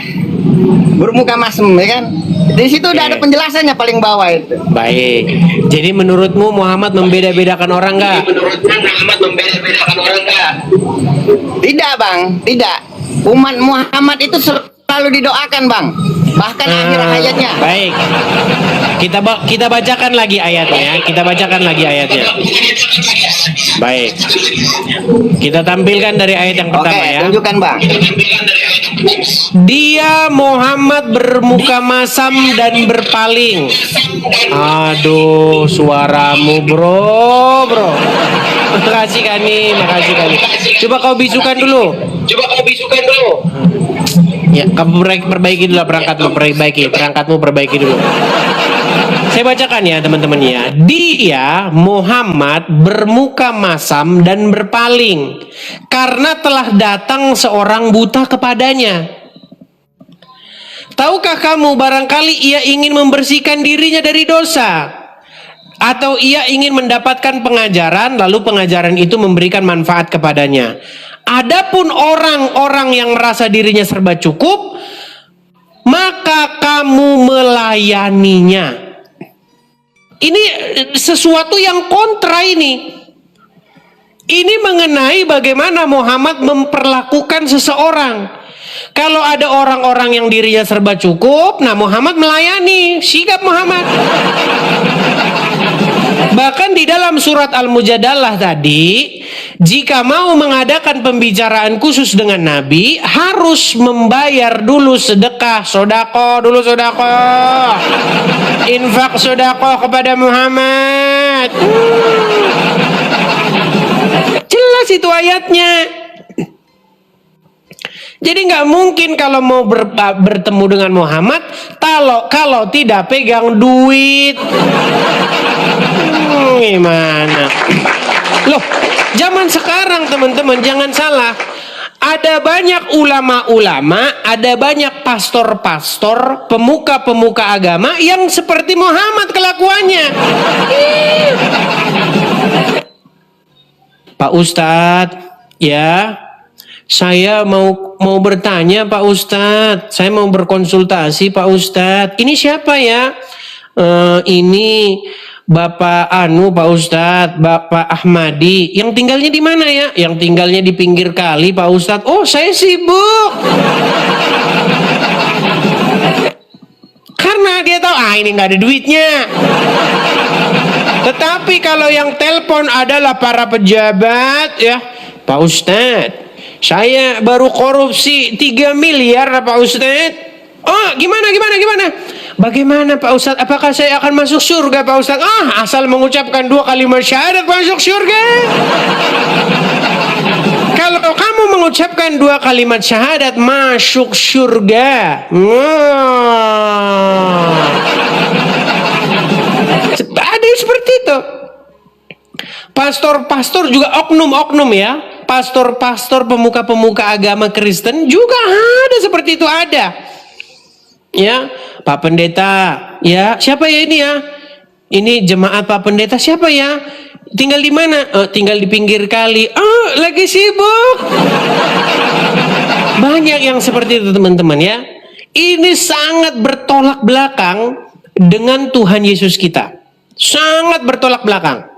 bermuka masam, ya kan? Di situ udah ada penjelasannya paling bawah itu. Baik. Jadi menurutmu Muhammad membeda-bedakan orang nggak? Tidak bang, tidak. Umat Muhammad itu selalu didoakan bang, bahkan akhir hayatnya. Baik. Kita bacakan lagi ayatnya. Baik. Kita tampilkan dari ayat yang pertama Oke, ya. tunjukkan bang. Dia Muhammad bermuka masam dan berpaling. Aduh, suaramu bro. Makasih Kani. Coba kau bisukan dulu. Ya, kamu perbaiki dulu perangkatmu perbaiki dulu. Saya bacakan ya teman-teman ya. Dia Muhammad bermuka masam dan berpaling karena telah datang seorang buta kepadanya. Tahukah kamu barangkali ia ingin membersihkan dirinya dari dosa, atau ia ingin mendapatkan pengajaran lalu pengajaran itu memberikan manfaat kepadanya. Adapun orang-orang yang merasa dirinya serba cukup, maka kamu melayaninya. Ini sesuatu yang kontra ini. Ini mengenai bagaimana Muhammad memperlakukan seseorang. Kalau ada orang-orang yang dirinya serba cukup, nah Muhammad melayani, sikap Muhammad. Bahkan di dalam surat Al-Mujadalah tadi, jika mau mengadakan pembicaraan khusus dengan Nabi, harus membayar dulu sedekah, sodako, infak sodako kepada Muhammad. Jelas itu ayatnya. Jadi nggak mungkin kalau mau bertemu dengan Muhammad, kalau tidak pegang duit. Gimana? Loh, zaman sekarang teman-teman jangan salah. Ada banyak ulama-ulama, ada banyak pastor-pastor, pemuka-pemuka agama yang seperti Muhammad kelakuannya. Pak Ustadz, ya, saya mau bertanya Pak Ustadz, saya mau berkonsultasi Pak Ustadz. Ini siapa ya? Ini Bapak Pak Ustadz, Bapak Ahmadi. Yang tinggalnya di mana ya? Yang tinggalnya di pinggir kali Pak Ustadz. Oh, saya sibuk. Karena dia tahu ini nggak ada duitnya. Tetapi kalau yang telepon adalah para pejabat, ya Pak Ustadz, saya baru korupsi 3 miliar Pak Ustadz. Oh, gimana? Bagaimana Pak Ustadz? Apakah saya akan masuk surga Pak Ustadz? Asal mengucapkan 2 kalimat syahadat masuk surga. Kalau kamu mengucapkan 2 kalimat syahadat masuk surga. Ada yang seperti itu. Pastor-pastor juga oknum-oknum ya. Pastor-pastor pemuka-pemuka agama Kristen juga ada seperti itu, ada. Ya, Pak Pendeta, ya siapa ya ini ya? Ini jemaat Pak Pendeta siapa ya? Tinggal di mana? Tinggal di pinggir kali. Lagi sibuk. Banyak yang seperti itu teman-teman ya. Ini sangat bertolak belakang dengan Tuhan Yesus kita. Sangat bertolak belakang.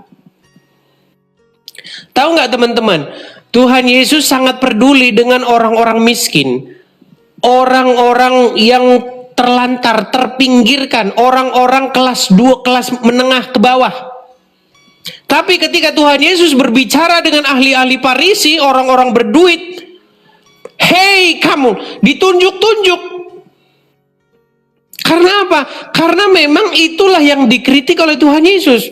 Tahu nggak teman-teman? Tuhan Yesus sangat peduli dengan orang-orang miskin, orang-orang yang terlantar, terpinggirkan, orang-orang kelas 2, kelas menengah ke bawah. Tapi ketika Tuhan Yesus berbicara dengan ahli-ahli Farisi, orang-orang berduit, hei kamu, ditunjuk-tunjuk. Karena apa? Karena memang itulah yang dikritik oleh Tuhan Yesus.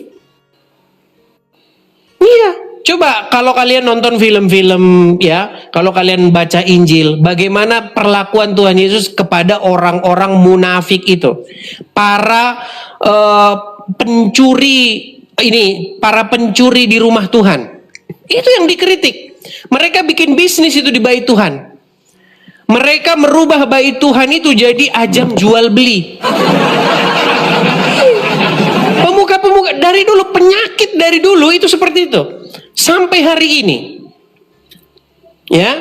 Iya. Coba kalau kalian nonton film-film ya, kalau kalian baca Injil, bagaimana perlakuan Tuhan Yesus kepada orang-orang munafik itu, para pencuri ini, para pencuri di rumah Tuhan, itu yang dikritik. Mereka bikin bisnis itu di bait Tuhan. Mereka merubah bait Tuhan itu jadi ajang jual beli. Pemuka-pemuka dari dulu, penyakit dari dulu itu seperti itu. Sampai hari ini, ya,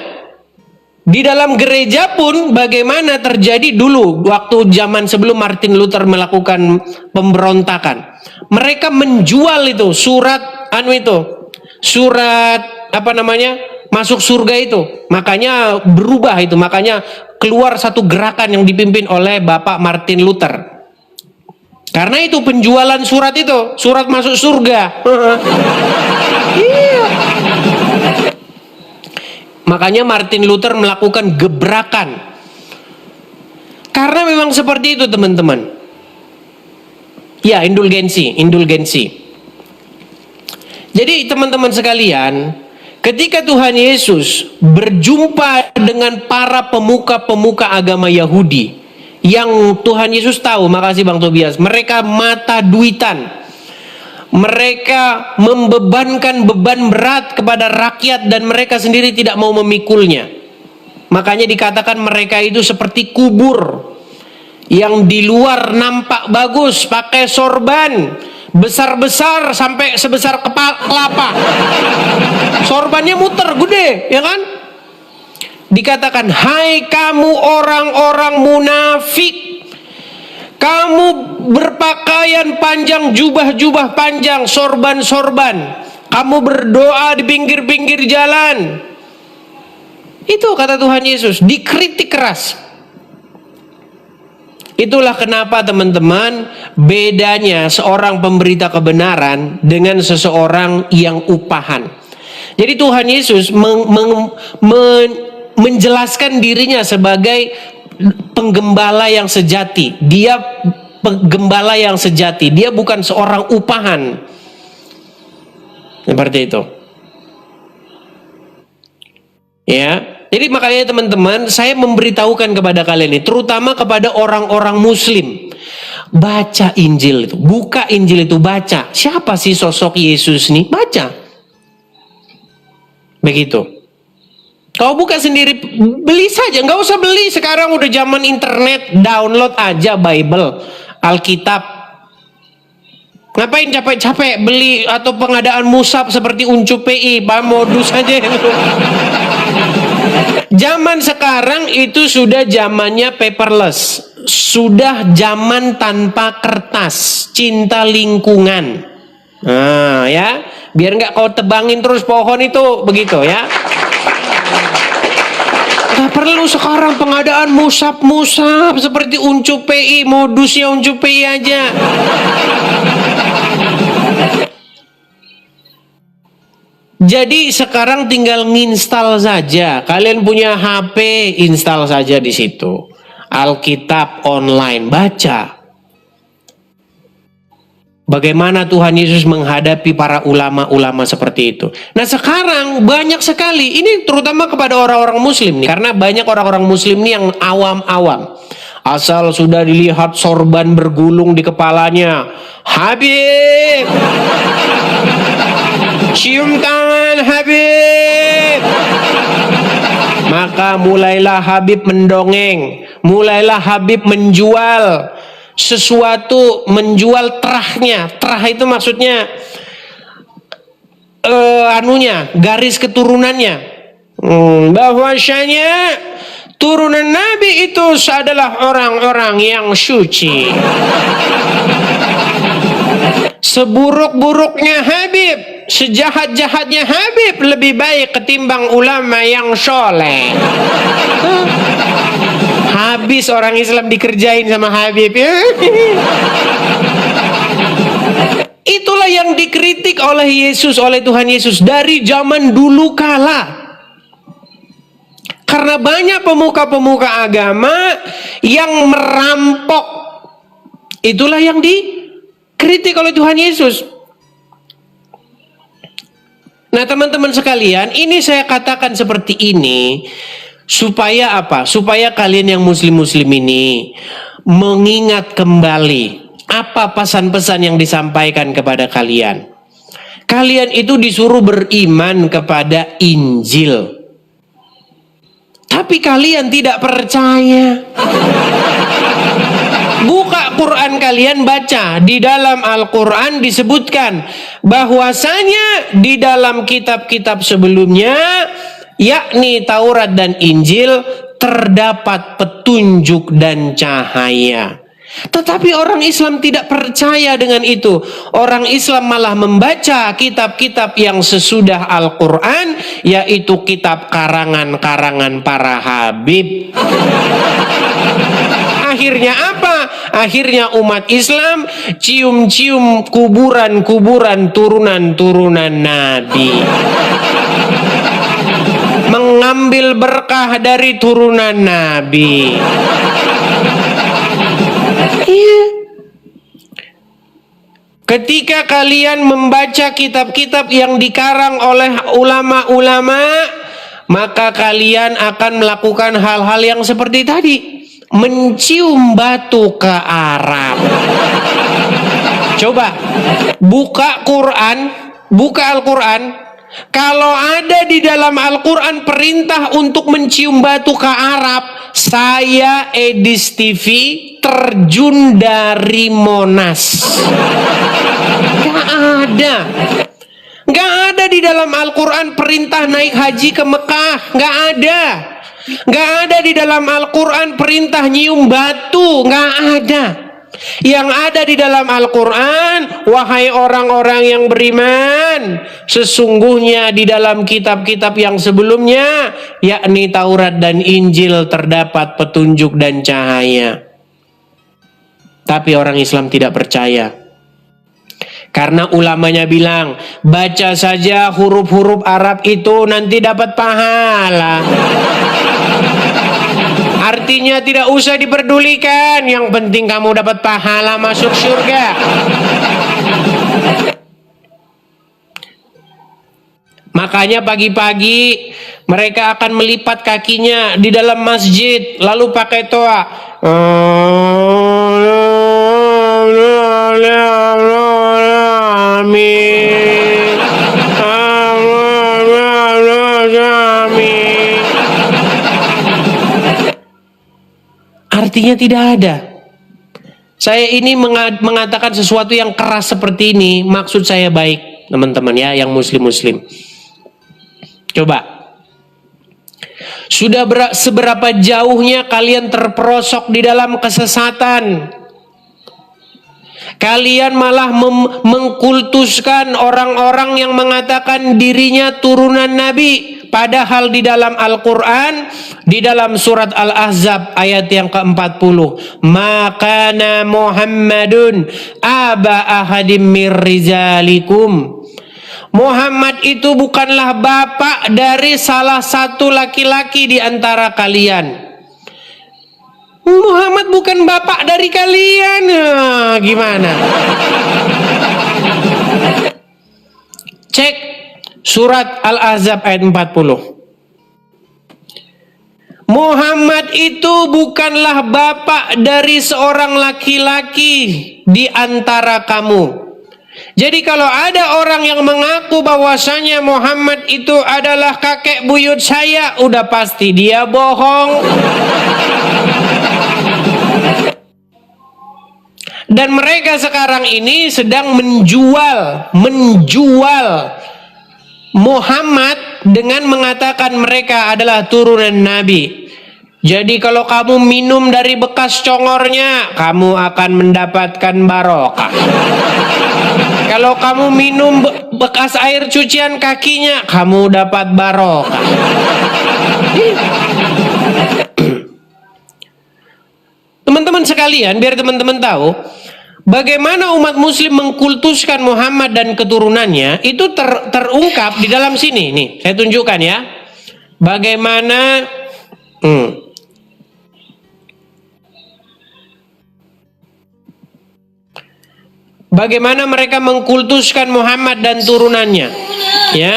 di dalam gereja pun bagaimana terjadi dulu waktu zaman sebelum Martin Luther melakukan pemberontakan, mereka menjual itu surat apa namanya, masuk surga itu, makanya berubah itu, makanya keluar satu gerakan yang dipimpin oleh Bapak Martin Luther. Karena itu penjualan surat itu, surat masuk surga. Iya. Makanya Martin Luther melakukan gebrakan. Karena memang seperti itu teman-teman. Ya, indulgensi. Jadi teman-teman sekalian, ketika Tuhan Yesus berjumpa dengan para pemuka-pemuka agama Yahudi, yang Tuhan Yesus tahu, makasih Bang Tobias, mereka mata duitan, mereka membebankan beban berat kepada rakyat dan mereka sendiri tidak mau memikulnya. Makanya dikatakan mereka itu seperti kubur yang di luar nampak bagus, pakai sorban besar-besar sampai sebesar kelapa, sorbannya muter gede, ya kan? Dikatakan, hai kamu orang-orang munafik, kamu berpakaian panjang, jubah-jubah panjang, sorban-sorban, kamu berdoa di pinggir-pinggir jalan. Itu kata Tuhan Yesus, dikritik keras. Itulah kenapa teman-teman, bedanya seorang pemberita kebenaran dengan seseorang yang upahan. Jadi Tuhan Yesus menjelaskan dirinya sebagai penggembala yang sejati. Dia penggembala yang sejati. Dia bukan seorang upahan. Seperti itu. Ya. Jadi makanya teman-teman, saya memberitahukan kepada kalian ini, terutama kepada orang-orang muslim, baca Injil itu, buka Injil itu, baca. Siapa sih sosok Yesus nih? Baca. Begitu. Kau buka sendiri, beli saja, nggak usah beli. Sekarang udah zaman internet, download aja Bible, Alkitab. Ngapain capek-capek beli atau pengadaan musab seperti Uncup PI, modus aja. Zaman sekarang itu sudah zamannya paperless, sudah zaman tanpa kertas, cinta lingkungan. Nah, ya, biar nggak kau tebangin terus pohon itu, begitu ya. Gak perlu sekarang pengadaan musab-musab seperti Uncup PI, modusnya Uncup PI aja. Jadi sekarang tinggal nginstal saja. Kalian punya HP, install saja di situ. Alkitab online, baca. Bagaimana Tuhan Yesus menghadapi para ulama-ulama seperti itu. Nah sekarang banyak sekali, ini terutama kepada orang-orang muslim nih. Karena banyak orang-orang muslim nih yang awam-awam. Asal sudah dilihat sorban bergulung di kepalanya, Habib, cium tangan Habib. Maka mulailah Habib mendongeng, mulailah Habib menjual sesuatu, menjual terahnya. Terah itu maksudnya garis keturunannya, bahwasanya turunan Nabi itu adalah orang-orang yang suci. Seburuk-buruknya Habib, sejahat-jahatnya Habib lebih baik ketimbang ulama yang soleh. Habis orang Islam dikerjain sama Habib. Itulah yang dikritik oleh Yesus, oleh Tuhan Yesus dari zaman dulu kala. Karena banyak pemuka-pemuka agama yang merampok. Itulah yang dikritik oleh Tuhan Yesus. Nah, teman-teman sekalian, ini saya katakan seperti ini supaya apa? Supaya kalian yang muslim-muslim ini mengingat kembali apa pesan-pesan yang disampaikan kepada kalian. Kalian itu disuruh beriman kepada Injil. Tapi kalian tidak percaya. Buka Quran kalian, baca. Di dalam Al-Quran disebutkan bahwasanya di dalam kitab-kitab sebelumnya, yakni Taurat dan Injil, terdapat petunjuk dan cahaya. Tetapi orang Islam tidak percaya dengan itu. Orang Islam malah membaca kitab-kitab yang sesudah Al-Quran, yaitu kitab karangan-karangan para Habib. Akhirnya apa? Akhirnya umat Islam cium-cium kuburan-kuburan turunan-turunan Nabi, mengambil berkah dari turunan Nabi. Iya. Ketika kalian membaca kitab-kitab yang dikarang oleh ulama-ulama, maka kalian akan melakukan hal-hal yang seperti tadi, mencium batu ke Arab. Coba buka Quran, buka Al-Quran. Kalau ada di dalam Al-Quran perintah untuk mencium batu ke Arab, saya Edis TV terjun dari Monas. Gak ada. Gak ada di dalam Al-Quran perintah naik haji ke Mekah. Gak ada. Gak ada di dalam Al-Quran perintah nyium batu. Gak ada. Yang ada di dalam Al-Quran, wahai orang-orang yang beriman, sesungguhnya di dalam kitab-kitab yang sebelumnya, yakni Taurat dan Injil, terdapat petunjuk dan cahaya. Tapi orang Islam tidak percaya. Karena ulamanya bilang, baca saja huruf-huruf Arab itu nanti dapat pahala. Artinya tidak usah diperdulikan, yang penting kamu dapat pahala masuk surga. Makanya pagi-pagi mereka akan melipat kakinya di dalam masjid, lalu pakai toa. Amin. Artinya tidak ada. Saya ini mengatakan sesuatu yang keras seperti ini, maksud saya baik, teman-teman ya, yang muslim-muslim. Coba, sudah seberapa jauhnya kalian terperosok di dalam kesesatan? Kalian malah mengkultuskan orang-orang yang mengatakan dirinya turunan Nabi. Padahal di dalam Al-Quran, di dalam surat Al-Ahzab ayat yang ke-40, Makana Muhammadun aba ahadim mir rizalikum. Muhammad itu bukanlah bapak dari salah satu laki-laki di antara kalian. Muhammad bukan bapak dari kalian. Gimana? Cek surat Al-Ahzab ayat 40. Muhammad itu bukanlah bapak dari seorang laki-laki di antara kamu. Jadi kalau ada orang yang mengaku bahwasanya Muhammad itu adalah kakek buyut saya, udah pasti dia bohong. Dan mereka sekarang ini sedang menjual Muhammad dengan mengatakan mereka adalah turunan Nabi. Jadi kalau kamu minum dari bekas congornya, kamu akan mendapatkan barokah. Kalau kamu minum bekas air cucian kakinya, kamu dapat barokah. Teman-teman sekalian, biar teman-teman tahu bagaimana umat muslim mengkultuskan Muhammad dan keturunannya, itu terungkap di dalam sini. Nih, saya tunjukkan ya. Bagaimana bagaimana mereka mengkultuskan Muhammad dan turunannya. Ya.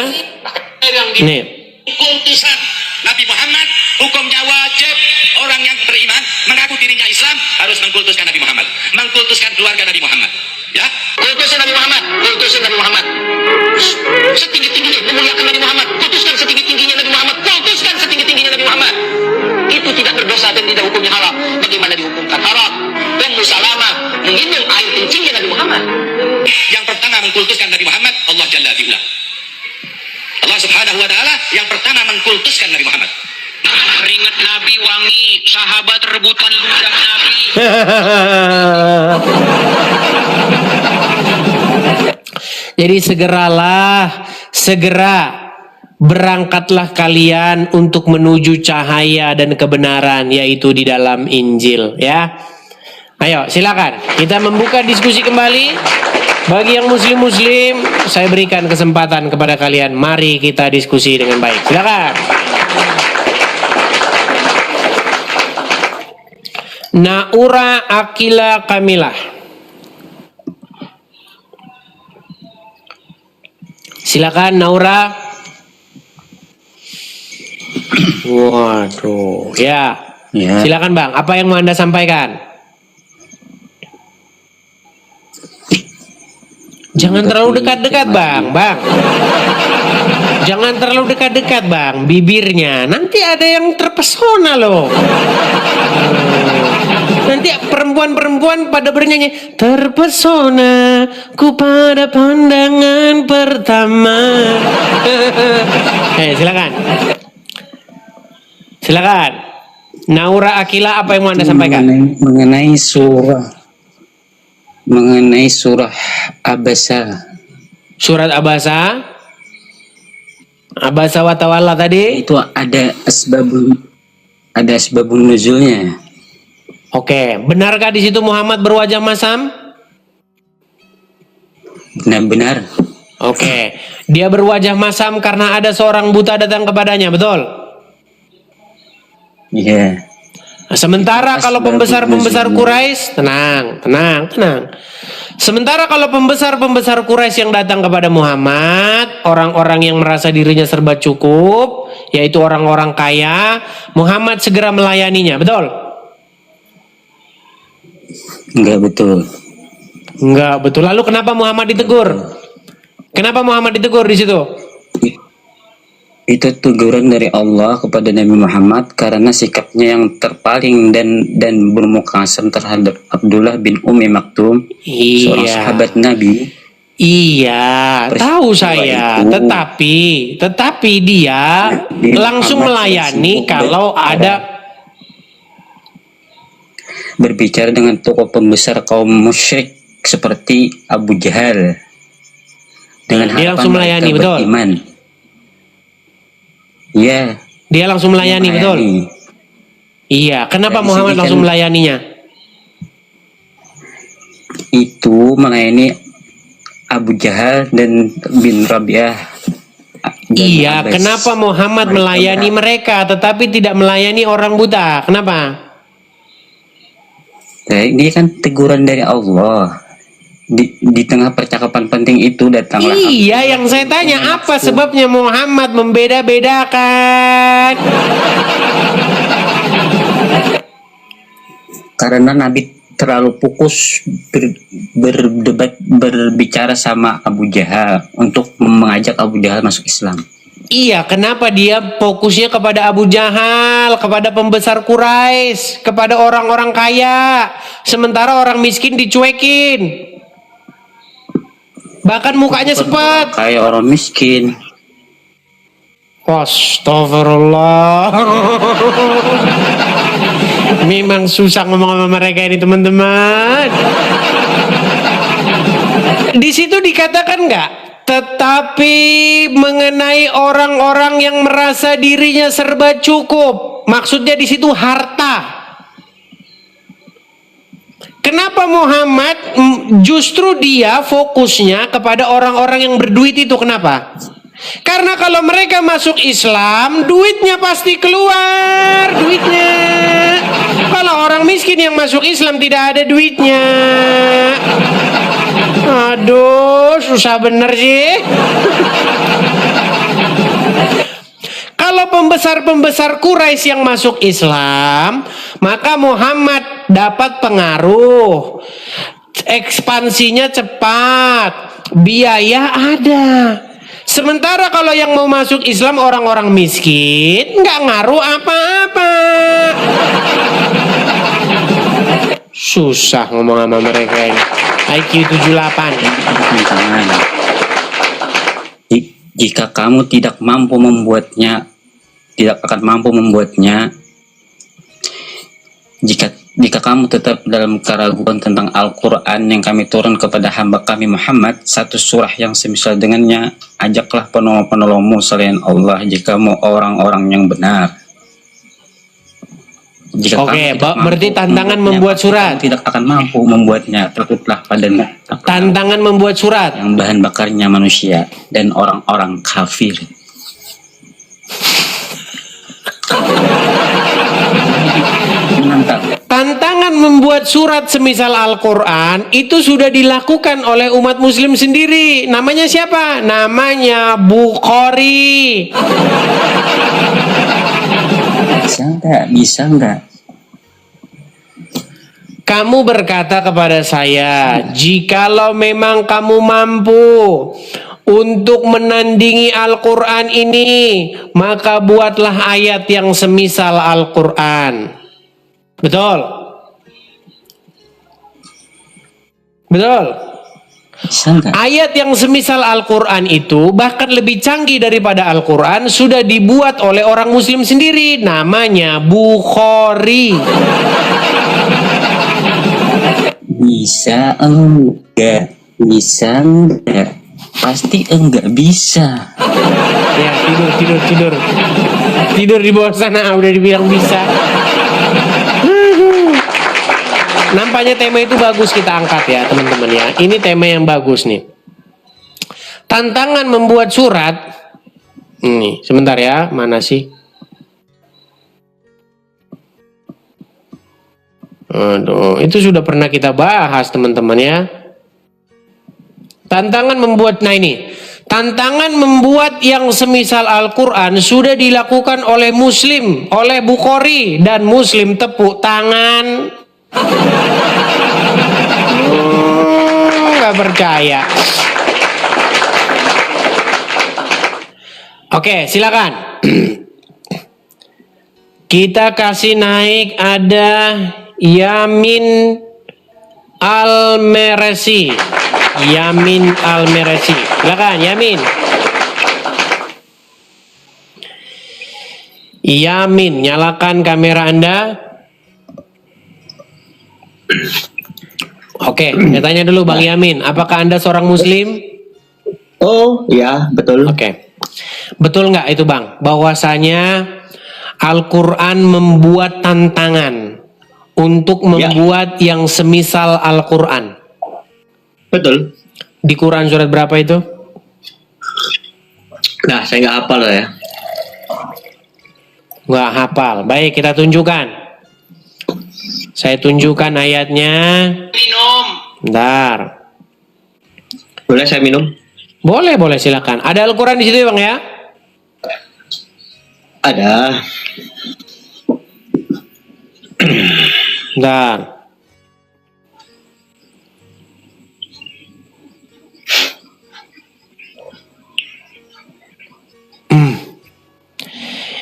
Nih. Kultusan Nabi Muhammad, hukumnya wajib orang yang beriman mengaku dirinya Islam harus mengkultuskan Nabi Muhammad, mengkultuskan keluarga Nabi Muhammad. Ya, kultuskan Nabi Muhammad, kultuskan Nabi Muhammad. Setinggi-tingginya memuliakan Nabi Muhammad, kultuskan setinggi-tingginya Nabi Muhammad, kultuskan setinggi-tingginya Nabi Muhammad. Itu tidak berdosa dan tidak hukumnya haram. Bagaimana dihukumkan haram? Dan Salamah menginum air kencingnya Nabi Muhammad. Yang pertama mengkultuskan Nabi Muhammad, Allah Jalla fi'ula. Allah Subhanahu wa taala yang pertama mengkultuskan Nabi Muhammad. Keringat Nabi wangi, sahabat rebutan ludah Nabi. Jadi segera berangkatlah kalian untuk menuju cahaya dan kebenaran, yaitu di dalam Injil, ya. Ayo, silakan kita membuka diskusi kembali. Bagi yang muslim-muslim, saya berikan kesempatan kepada kalian. Mari kita diskusi dengan baik. Silakan. Naura Akila Kamilah. Silakan Naura. Waduh, ya. Silakan Bang, apa yang mau Anda sampaikan? Jangan terlalu dekat-dekat Bang. Jangan terlalu dekat-dekat Bang, bibirnya. Nanti ada yang terpesona loh. Nanti perempuan-perempuan pada bernyanyi, terpesona ku pada pandangan pertama. Silakan. Silakan. Naura Akila, apa yang mau Anda sampaikan? Mengenai surah Abasa. Surat Abasa. Abasa wa tawalla tadi. Itu ada asbabun nuzulnya. Oke, benarkah di situ Muhammad berwajah masam? Benar-benar. Oke, dia berwajah masam karena ada seorang buta datang kepadanya, betul? Iya. Nah, sementara kalau pembesar-pembesar Quraisy, tenang. Sementara kalau pembesar-pembesar Quraisy yang datang kepada Muhammad, orang-orang yang merasa dirinya serba cukup, yaitu orang-orang kaya, Muhammad segera melayaninya, betul? Enggak betul. Enggak betul. Lalu kenapa Muhammad ditegur? Kenapa Muhammad ditegur di situ? Itu teguran dari Allah kepada Nabi Muhammad karena sikapnya yang terpaling dan bermuka asam terhadap Abdullah bin Ummi Maktum, seorang sahabat Nabi. Iya, tahu saya. Tetapi dia langsung melayani kalau ada berbicara dengan tokoh pembesar kaum musyrik seperti Abu Jahal dengan dia langsung melayani, betul? Beriman. Iya. Dia langsung melayani, betul? Iya. Kenapa Muhammad langsung melayaninya? Itu melayani Abu Jahal dan bin Rabi'ah. Iya. Kenapa Muhammad melayani mereka tetapi tidak melayani orang buta? Kenapa? Dia kan teguran dari Allah. Di tengah percakapan penting itu datanglah. Iya, yang saya tanya apa sebabnya Muhammad membeda-bedakan? Karena Nabi terlalu fokus berbicara sama Abu Jahal untuk mengajak Abu Jahal masuk Islam. Iya, kenapa dia fokusnya kepada Abu Jahal, kepada pembesar Quraisy, kepada orang-orang kaya, sementara orang miskin dicuekin? Bahkan mukanya sepet. Kayak orang miskin. Astagfirullah. Memang susah ngomong sama mereka ini, teman-teman. Di situ dikatakan nggak Tetapi mengenai orang-orang yang merasa dirinya serba cukup, maksudnya di situ harta. Kenapa Muhammad justru dia fokusnya kepada orang-orang yang berduit itu? Kenapa? Karena kalau mereka masuk Islam, duitnya pasti keluar, duitnya. Kalau orang miskin yang masuk Islam tidak ada duitnya. Aduh, susah bener sih. Kalau pembesar-pembesar Quraisy yang masuk Islam, maka Muhammad dapat pengaruh. Ekspansinya cepat, biaya ada. Sementara kalau yang mau masuk Islam orang-orang miskin, nggak ngaruh apa-apa. Susah ngomong sama mereka ini. IQ 78. Jika kamu tidak mampu membuatnya, tidak akan mampu membuatnya. Jika kamu tetap dalam keraguan tentang Al-Quran yang kami turun kepada hamba kami Muhammad, satu surah yang semisal dengannya, ajaklah penolong-penolongmu selain Allah jikamu orang-orang yang benar. Oke, berarti tantangan membuat surat. Tidak akan mampu membuatnya, tertutlah padanya. Tantangan membuat surat. Yang bahan bakarnya manusia dan orang-orang kafir. Tantangan membuat surat semisal Al-Quran itu sudah dilakukan oleh umat muslim sendiri. Namanya siapa? Namanya Bukhari. Bisa enggak? Kamu berkata kepada saya, jikalau memang kamu mampu untuk menandingi Al-Quran ini, maka buatlah ayat yang semisal Al-Quran. Betul? Betul? Ayat yang semisal Al-Quran itu bahkan lebih canggih daripada Al-Quran sudah dibuat oleh orang muslim sendiri. Namanya Bukhari. Bisa enggak? Bisa enggak? Pasti enggak bisa. Ya, tidur. Tidur di bawah sana udah dibilang bisa. Nampaknya tema itu bagus kita angkat ya teman-teman ya. Ini tema yang bagus nih. Tantangan membuat surat. Nih, sebentar ya. Mana sih? Aduh, itu sudah pernah kita bahas teman-teman ya. Tantangan membuat, nah ini. Tantangan membuat yang semisal Al-Quran sudah dilakukan oleh Muslim, oleh Bukhari. Dan Muslim tepuk tangan. Nggak percaya. Oke, silakan. Kita kasih naik ada Yamin Al-Meresi. Yamin Al-Meresi. Silakan Yamin. Yamin, nyalakan kamera Anda. Oke, saya tanya dulu Bang Yamin, apakah Anda seorang Muslim? Oh, ya, betul. Oke. Betul nggak itu Bang, bahwasanya Al-Quran membuat tantangan untuk membuat yang semisal Al-Quran? Betul. Di Quran surat berapa itu? Nah, saya nggak hafal ya. Nggak hafal. Baik, kita tunjukkan. Saya tunjukkan ayatnya. Minum. Bentar. Boleh saya minum? Boleh, silakan. Ada Al-Quran di situ ya Bang ya? Ada. Bentar.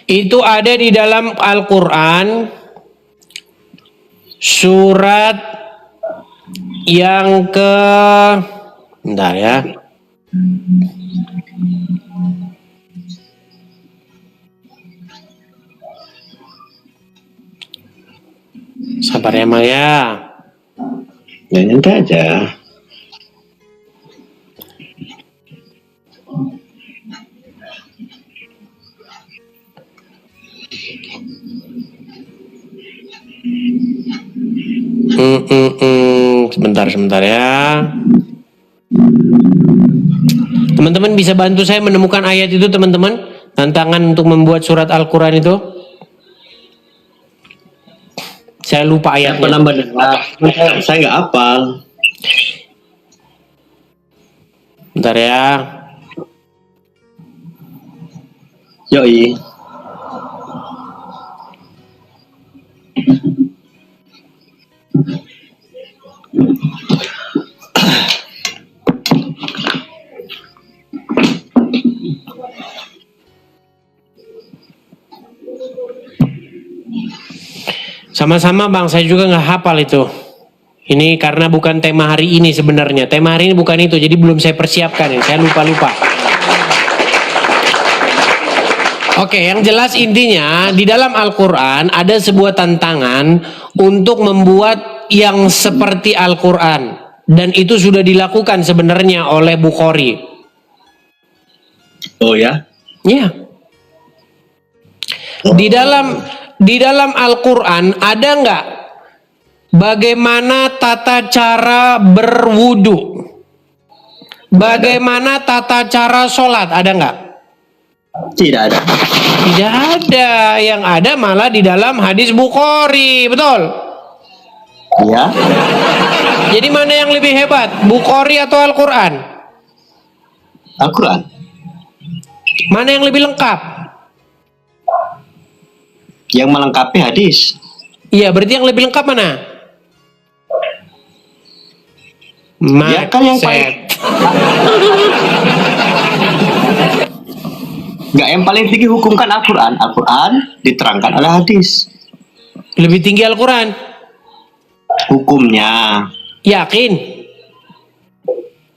Itu ada di dalam Al-Quran surat yang ke, bentar ya. Sabar ya Mal ya. Ya, nanti aja. Sebentar ya. Teman-teman bisa bantu saya menemukan ayat itu, teman-teman? Tantangan untuk membuat surat Al-Quran itu. Saya lupa ayatnya. Penambah saya nggak hafal. Bentar ya. Yoi. Sama-sama Bang, saya juga nggak hafal itu. Ini karena bukan tema hari ini sebenarnya. Tema hari ini bukan itu, jadi belum saya persiapkan. Saya lupa-lupa. Oke, yang jelas intinya di dalam Al-Quran ada sebuah tantangan untuk membuat yang seperti Al-Quran. Dan itu sudah dilakukan sebenarnya oleh Bukhari. Oh ya? Iya. Di dalam Al-Quran ada nggak bagaimana tata cara berwudu? Bagaimana tata cara sholat? Ada nggak? Tidak ada. Tidak ada. Yang ada malah di dalam hadis Bukhari, betul? Iya. Jadi mana yang lebih hebat, Bukhari atau Al-Quran? Al-Quran. Mana yang lebih lengkap? Yang melengkapi hadis. Iya, berarti yang lebih lengkap mana? Ya kan yang paling nggak, yang paling tinggi hukum kan Al-Quran. Al-Quran diterangkan oleh hadis. Lebih tinggi Al-Quran. Hukumnya. Yakin?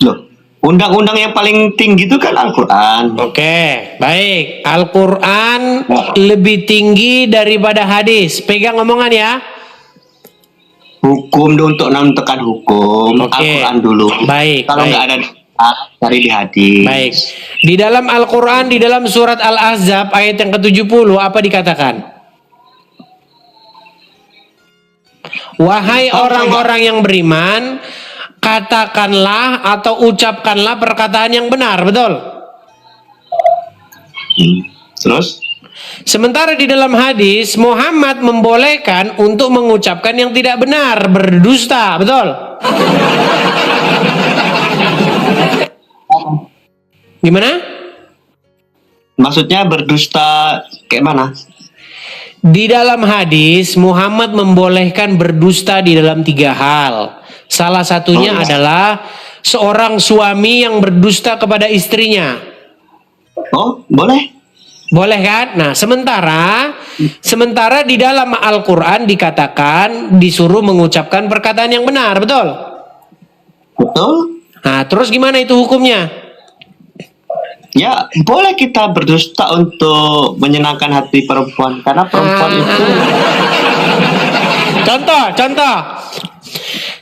Loh, undang-undang yang paling tinggi itu kan Al-Quran. Oke, baik. Al-Quran lebih tinggi daripada hadis. Pegang omongan ya. Hukum untuk menentukan hukum. Oke. Al-Quran dulu. Baik. Kalau nggak ada cari di hadis. Baik. Di dalam Al-Quran, di dalam surat Al-Ahzab ayat yang ke-70 apa dikatakan? Wahai orang-orang yang beriman, katakanlah atau ucapkanlah perkataan yang benar, betul? Terus? Sementara di dalam hadis Muhammad membolehkan untuk mengucapkan yang tidak benar, berdusta, betul? Gimana? Maksudnya berdusta kayak mana? Di dalam hadis Muhammad membolehkan berdusta di dalam 3 hal. Salah satunya adalah seorang suami yang berdusta kepada istrinya. Oh, boleh? Boleh kan? Nah, sementara di dalam Al-Quran dikatakan disuruh mengucapkan perkataan yang benar, betul? Betul. Nah, terus gimana itu hukumnya? Ya, boleh kita berdusta untuk menyenangkan hati perempuan. Karena perempuan itu...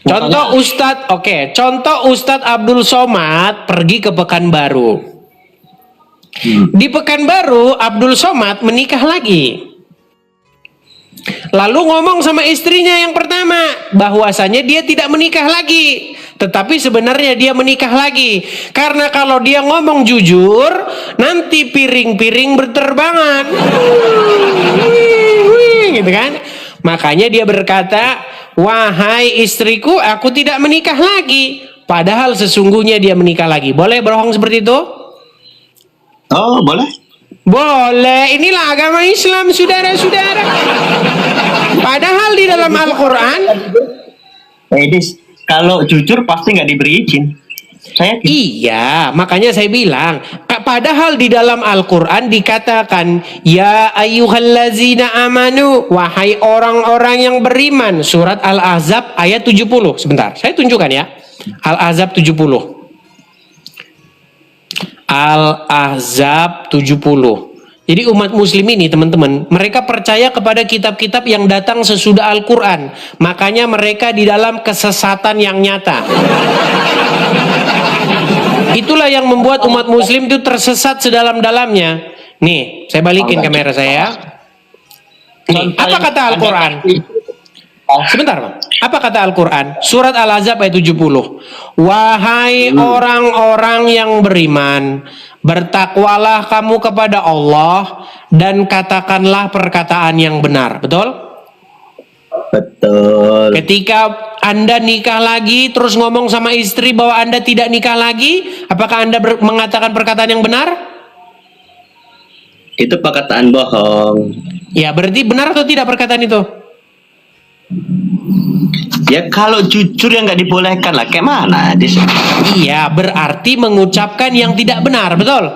Contoh Ustadz, contoh Ustadz Abdul Somad pergi ke Pekanbaru. Di Pekanbaru, Abdul Somad menikah lagi. Lalu ngomong sama istrinya yang pertama, bahwasanya dia tidak menikah lagi. Tetapi sebenarnya dia menikah lagi. Karena kalau dia ngomong jujur, nanti piring-piring berterbangan. Gitu kan? Makanya dia berkata, wahai istriku, aku tidak menikah lagi. Padahal sesungguhnya dia menikah lagi. Boleh berbohong seperti itu? Oh, boleh. Boleh. Inilah agama Islam, saudara-saudara. Padahal di dalam Al-Quran, kalau jujur pasti nggak diberi izin. Iya, makanya saya bilang, padahal di dalam Al-Quran dikatakan, ya ayyuhallazina amanu, wahai orang-orang yang beriman. Surat Al-Ahzab ayat 70. Sebentar, saya tunjukkan ya. Al-Ahzab 70. Al-Ahzab 70. Jadi umat muslim ini teman-teman, mereka percaya kepada kitab-kitab yang datang sesudah Al-Quran. Makanya mereka di dalam kesesatan yang nyata. Itulah yang membuat umat muslim itu tersesat sedalam-dalamnya. Nih, saya balikin kamera saya. Nih, apa kata Al-Quran? Sebentar Bang. Apa kata Al-Quran? Surat Al-Ahzab ayat 70. Wahai orang-orang yang beriman, bertakwalah kamu kepada Allah dan katakanlah perkataan yang benar. Betul? Betul. Ketika Anda nikah lagi terus ngomong sama istri bahwa Anda tidak nikah lagi, apakah Anda mengatakan perkataan yang benar? Itu perkataan bohong. Ya, berarti benar atau tidak perkataan itu? Ya kalau jujur yang nggak dibolehkan lah, kayak mana? Iya, berarti mengucapkan yang tidak benar, betul?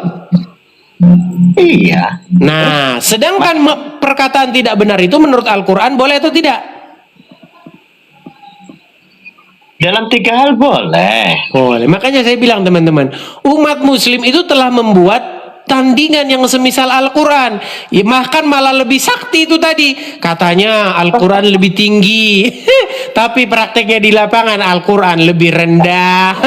Iya. Nah, sedangkan perkataan tidak benar itu menurut Al-Quran boleh atau tidak? Dalam 3 hal boleh. Boleh. Makanya saya bilang teman-teman, umat muslim itu telah membuat tandingan yang semisal Al-Quran, ya, bahkan malah lebih sakti itu tadi. Katanya Al-Quran lebih tinggi, tapi prakteknya di lapangan Al-Quran lebih rendah.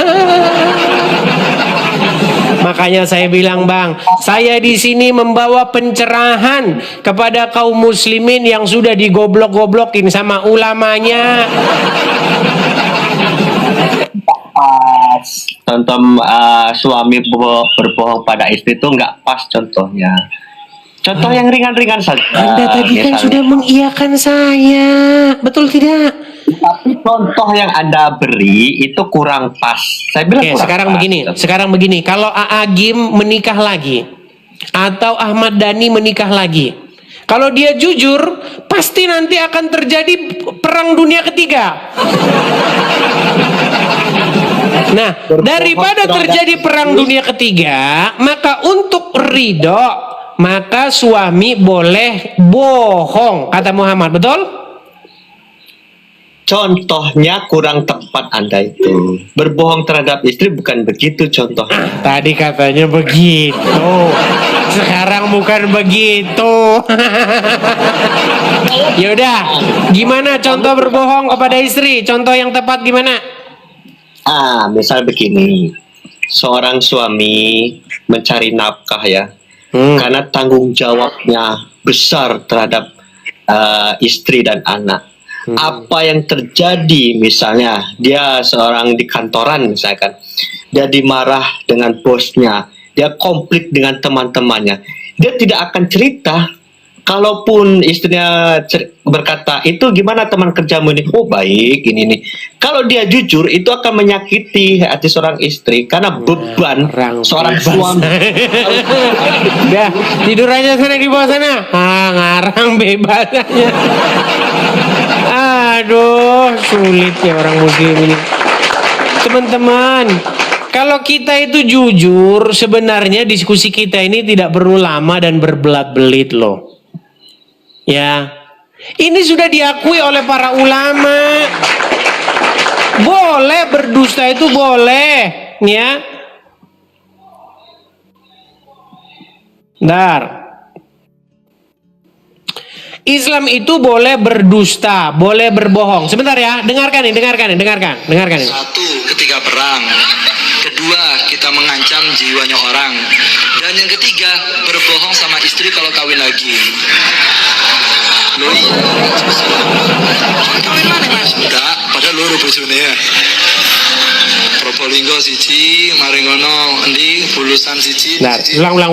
Makanya saya bilang, Bang, saya di sini membawa pencerahan kepada kaum muslimin yang sudah digoblok-goblokin sama ulamanya. Contoh suami berbohong pada istri itu nggak pas contohnya. Contoh yang ringan-ringan saja. Anda tadi kan sudah mengiyakan saya, betul tidak? Tapi contoh yang Anda beri itu kurang pas. Saya bilang Oke, kurang pas. sekarang begini. Kalau Agim menikah lagi atau Ahmad Dhani menikah lagi, kalau dia jujur, pasti nanti akan terjadi perang dunia ketiga. Nah, daripada terjadi perang dunia ketiga, maka untuk ridho, maka suami boleh bohong, kata Muhammad, betul? Contohnya kurang tepat Anda itu. Berbohong terhadap istri bukan begitu contohnya. Tadi katanya begitu, sekarang bukan begitu. Yaudah, gimana contoh berbohong kepada istri? Contoh yang tepat gimana? Misal begini, seorang suami mencari nafkah ya, karena tanggung jawabnya besar terhadap istri dan anak. Apa yang terjadi, misalnya dia seorang di kantoran misalkan, dia dimarah dengan bosnya, dia konflik dengan teman-temannya, dia tidak akan cerita. Kalaupun istrinya berkata, itu gimana teman kerjamu ini? Oh baik, ini nih. Kalau dia jujur, itu akan menyakiti hati seorang istri karena beban seorang suami. Udah, tidur aja sana di bawah sana. Ngarang bebas aja. Aduh, sulit ya orang muslim ini. Teman-teman, kalau kita itu jujur, sebenarnya diskusi kita ini tidak perlu lama dan berbelat-belit loh. Ya, ini sudah diakui oleh para ulama. Boleh berdusta itu boleh, ya. Bentar. Islam itu boleh berdusta, boleh berbohong. Sebentar ya, dengarkan. Satu, ketika perang. Kedua, kita mengancam jiwanya orang. Dan yang ketiga, berbohong sama istri kalau kawin lagi. Loh iya, kawin mana mas? Enggak, padahal loro bojone ya. Probolinggo siji, Maringono endi, Bulusan siji. Bentar, ulang.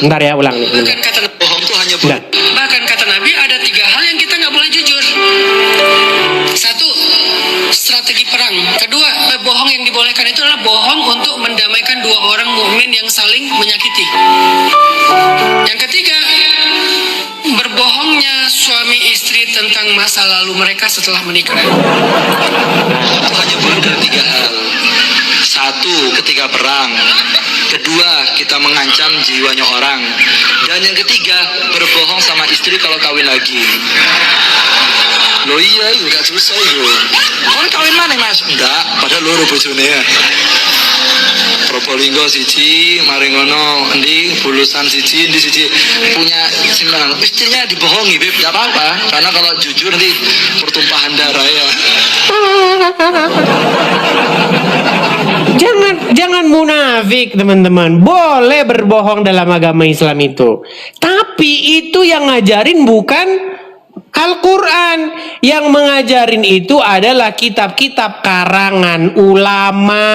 Bentar ya, ulang nih. Bahkan kata bohong itu hanya boleh. Bahkan kata Nabi ada 3 hal yang kita nggak boleh jujur. Satu, strategi perang. Kedua, bohong yang dibolehkan itu adalah bohong untuk mendamaikan 2 orang mukmin yang saling menyakiti. Yang ketiga, berbohongnya suami istri tentang masa lalu mereka setelah menikah. Itu hanya boleh dari 3 hal. Satu, ketika perang. Kedua, kita mengancam jiwanya orang. Dan yang ketiga, berbohong sama istri kalau kawin lagi. Loh iya, gak susah itu. Kan kawin mana mas? Enggak, padahal loro bojone ya. Probolinggo siji, Maringono endi, Bulusan siji, endi siji, punya simpenan. Istrinya dibohongi, Beb, gak apa-apa. Karena kalau jujur nanti pertumpahan darah ya. Jangan munafik teman-teman. Boleh berbohong dalam agama Islam itu. Tapi itu yang ngajarin bukan Al-Quran. Yang mengajarin itu adalah kitab-kitab karangan ulama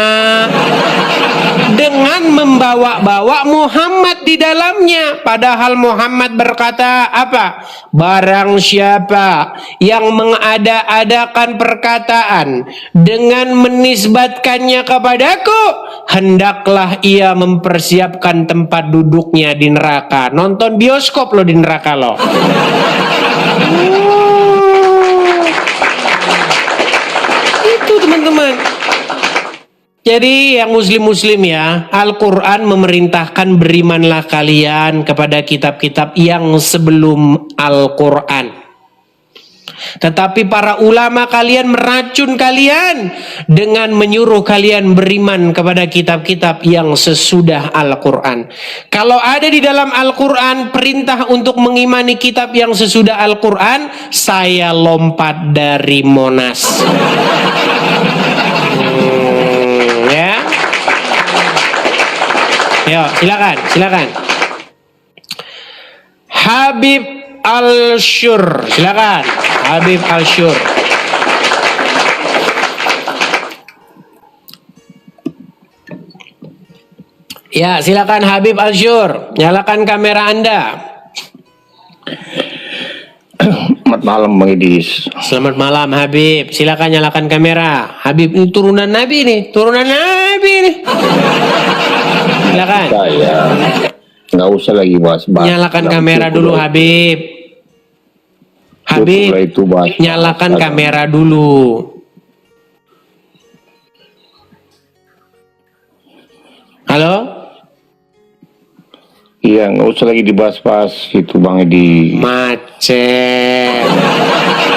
dengan membawa-bawa Muhammad di dalamnya. Padahal Muhammad berkata apa? Barang siapa yang mengada-adakan perkataan dengan menisbatkannya kepadaku, hendaklah ia mempersiapkan tempat duduknya di neraka. Nonton bioskop lo di neraka lo. Itu teman-teman. Jadi yang muslim-muslim ya, Al-Quran memerintahkan berimanlah kalian kepada kitab-kitab yang sebelum Al-Quran. Tetapi para ulama kalian meracun kalian dengan menyuruh kalian beriman kepada kitab-kitab yang sesudah Al-Quran. Kalau ada di dalam Al-Quran perintah untuk mengimani kitab yang sesudah Al-Quran, saya lompat dari Monas. Ya. Yo, silakan. Habib Al-Syur, silakan. Habib Al-Syur. Ya, silakan Habib Al-Syur. Nyalakan kamera Anda. Selamat malam Bang Idis. Selamat malam Habib. Silakan nyalakan kamera. Habib ini turunan Nabi nih. Silakan. Saya nggak usah lagi bahas-bahas. Nyalakan kamera dulu Habib. Habib, nyalakan kamera dulu. Halo? Iya, nggak usah lagi dibahas-bahas itu Bang Edi. Macet.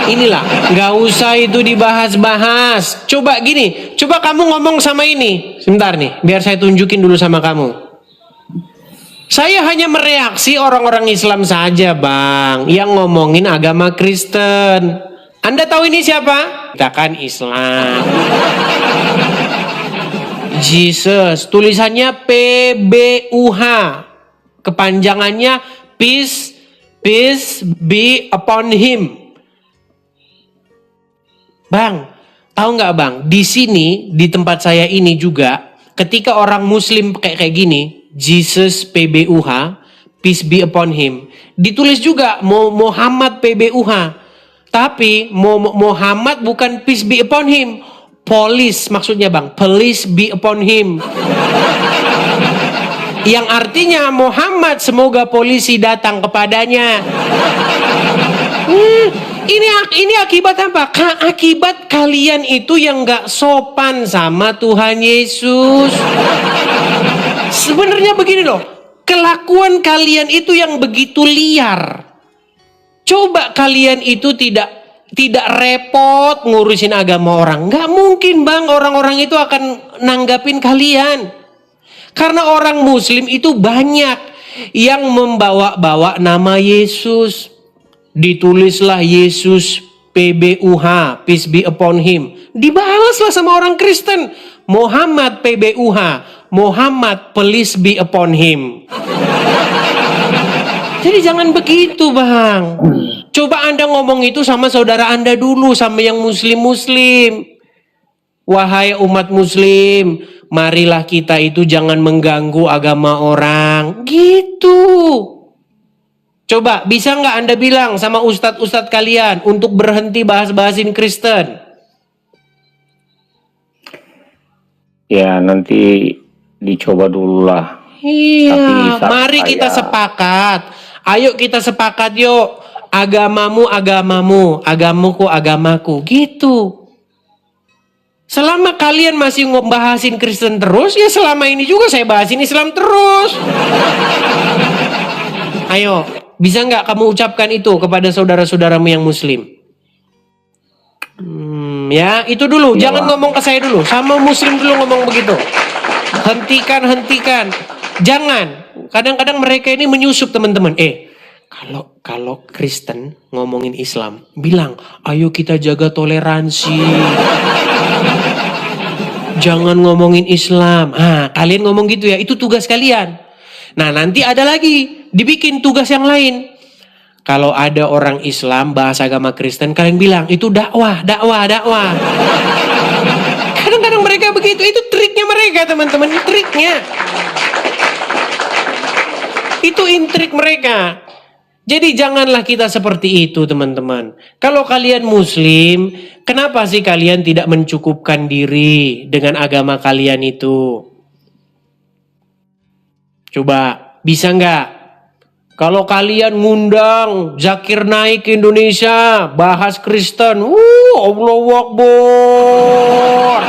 Inilah, nggak usah itu dibahas-bahas. Coba gini, coba kamu ngomong sama ini. Sebentar nih, biar saya tunjukin dulu sama kamu. Saya hanya mereaksi orang-orang Islam saja, Bang, yang ngomongin agama Kristen. Anda tahu ini siapa? Kita kan Islam. Jesus, tulisannya PBUH. Kepanjangannya peace be upon him. Bang, tahu nggak Bang? Di sini, di tempat saya ini juga, ketika orang Muslim kayak gini, Jesus PBUH, peace be upon him, ditulis juga Muhammad PBUH, tapi Muhammad bukan peace be upon him, police maksudnya Bang, police be upon him, yang artinya Muhammad semoga polisi datang kepadanya. Ini akibat apa? Akibat kalian itu yang gak sopan sama Tuhan Yesus. Sebenarnya begini loh, kelakuan kalian itu yang begitu liar. Coba kalian itu tidak repot ngurusin agama orang. Gak mungkin Bang, orang-orang itu akan nanggapin kalian. Karena orang Muslim itu banyak yang membawa-bawa nama Yesus. Ditulislah Yesus PBUH, peace be upon him. Dibalaslah sama orang Kristen, Muhammad PBUH, Muhammad please be upon him. Jadi jangan begitu Bang. Coba Anda ngomong itu sama saudara Anda dulu, sama yang muslim-muslim. Wahai umat muslim, marilah kita itu jangan mengganggu agama orang. Gitu. Coba bisa nggak Anda bilang sama ustadz-ustadz kalian untuk berhenti bahas-bahasin Kristen? Ya nanti dicoba dulu lah. Iya, mari kita sepakat. Ayo kita sepakat yuk. Agamamu agamamu, agamaku agamaku. Gitu. Selama kalian masih ngebahasin Kristen terus, ya selama ini juga saya bahasin Islam terus. Ayo, bisa nggak kamu ucapkan itu kepada saudara-saudaramu yang Muslim? Ya, itu dulu. Ya, jangan ngomong ke saya dulu. Sama Muslim dulu ngomong begitu. Hentikan. Jangan. Kadang-kadang mereka ini menyusup teman-teman. Kalau Kristen ngomongin Islam, bilang, ayo kita jaga toleransi. Jangan ngomongin Islam. Kalian ngomong gitu ya, itu tugas kalian. Nah, nanti ada lagi, dibikin tugas yang lain. Kalau ada orang Islam bahas agama Kristen, kalian bilang itu dakwah. Kadang-kadang mereka begitu, itu triknya mereka teman-teman, triknya. Itu intrik mereka. Jadi janganlah kita seperti itu teman-teman. Kalau kalian muslim, kenapa sih kalian tidak mencukupkan diri dengan agama kalian itu? Coba, bisa nggak? Kalau kalian ngundang Zakir Naik ke Indonesia, bahas Kristen, Allahu Akbar.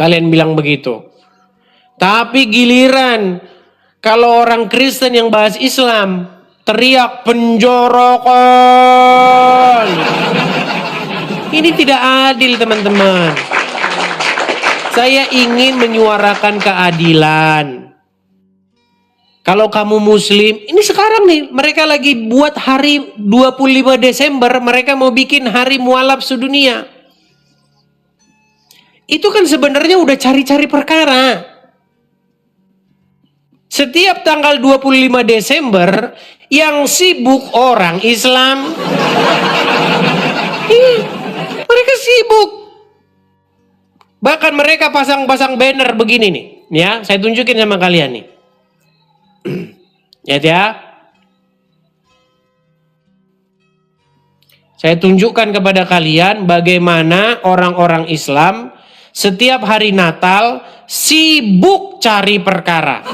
Kalian bilang begitu. Tapi giliran kalau orang Kristen yang bahas Islam, teriak penjorokan. Ini tidak adil teman-teman. Saya ingin menyuarakan keadilan. Kalau kamu muslim, ini sekarang nih, mereka lagi buat hari 25 Desember, mereka mau bikin hari mualaf sedunia. Itu kan sebenarnya udah cari-cari perkara. Setiap tanggal 25 Desember, yang sibuk orang Islam. Mereka sibuk. Bahkan mereka pasang-pasang banner begini nih. Ya, saya tunjukin sama kalian nih. Lihat ya. Saya tunjukkan kepada kalian bagaimana orang-orang Islam setiap hari Natal sibuk cari perkara.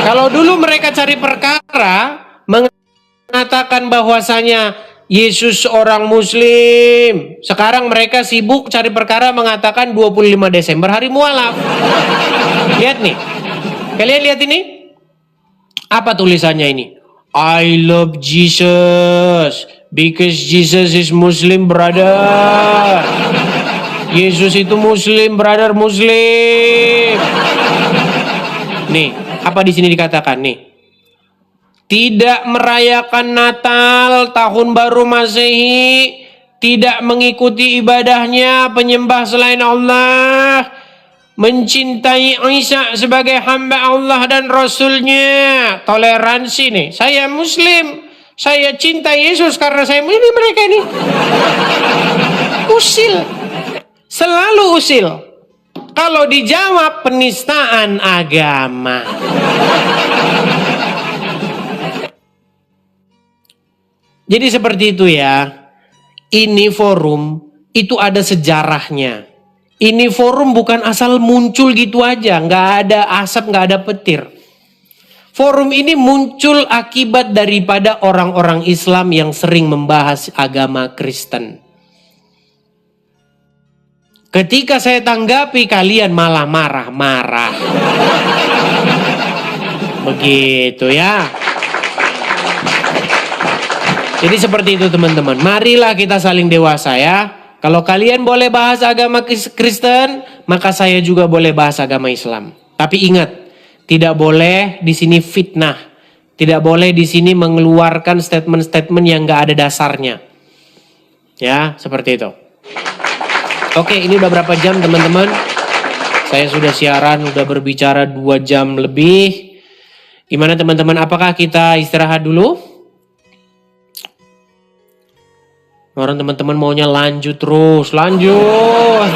Kalau dulu mereka cari perkara mengatakan bahwasanya Yesus seorang muslim. Sekarang mereka sibuk cari perkara mengatakan 25 Desember hari mualaf. Lihat nih. Kalian lihat ini? Apa tulisannya ini? I love Jesus because Jesus is Muslim, brother. Yesus itu Muslim, brother, Muslim. Nih, apa di sini dikatakan nih? Tidak merayakan Natal, Tahun Baru Masehi, tidak mengikuti ibadahnya, penyembah selain Allah, mencintai Isa sebagai hamba Allah dan Rasulnya. Toleransi nih. Saya Muslim, saya cinta Yesus karena saya ini mereka ini. Usil. Selalu usil. Kalau dijawab penistaan agama. Jadi seperti itu ya. Ini forum itu ada sejarahnya. Ini forum bukan asal muncul gitu aja, nggak ada asap, nggak ada petir. Forum ini muncul akibat daripada orang-orang Islam yang sering membahas agama Kristen. Ketika saya tanggapi, kalian malah marah-marah. Begitu ya. Jadi seperti itu teman-teman. Marilah kita saling dewasa ya. Kalau kalian boleh bahas agama Kristen, maka saya juga boleh bahas agama Islam. Tapi ingat, tidak boleh di sini fitnah. Tidak boleh di sini mengeluarkan statement-statement yang nggak ada dasarnya. Ya, seperti itu. Oke, ini udah berapa jam teman-teman? Saya sudah siaran, udah berbicara 2 jam lebih. Gimana teman-teman? Apakah kita istirahat dulu? Orang teman-teman maunya lanjut terus, lanjut.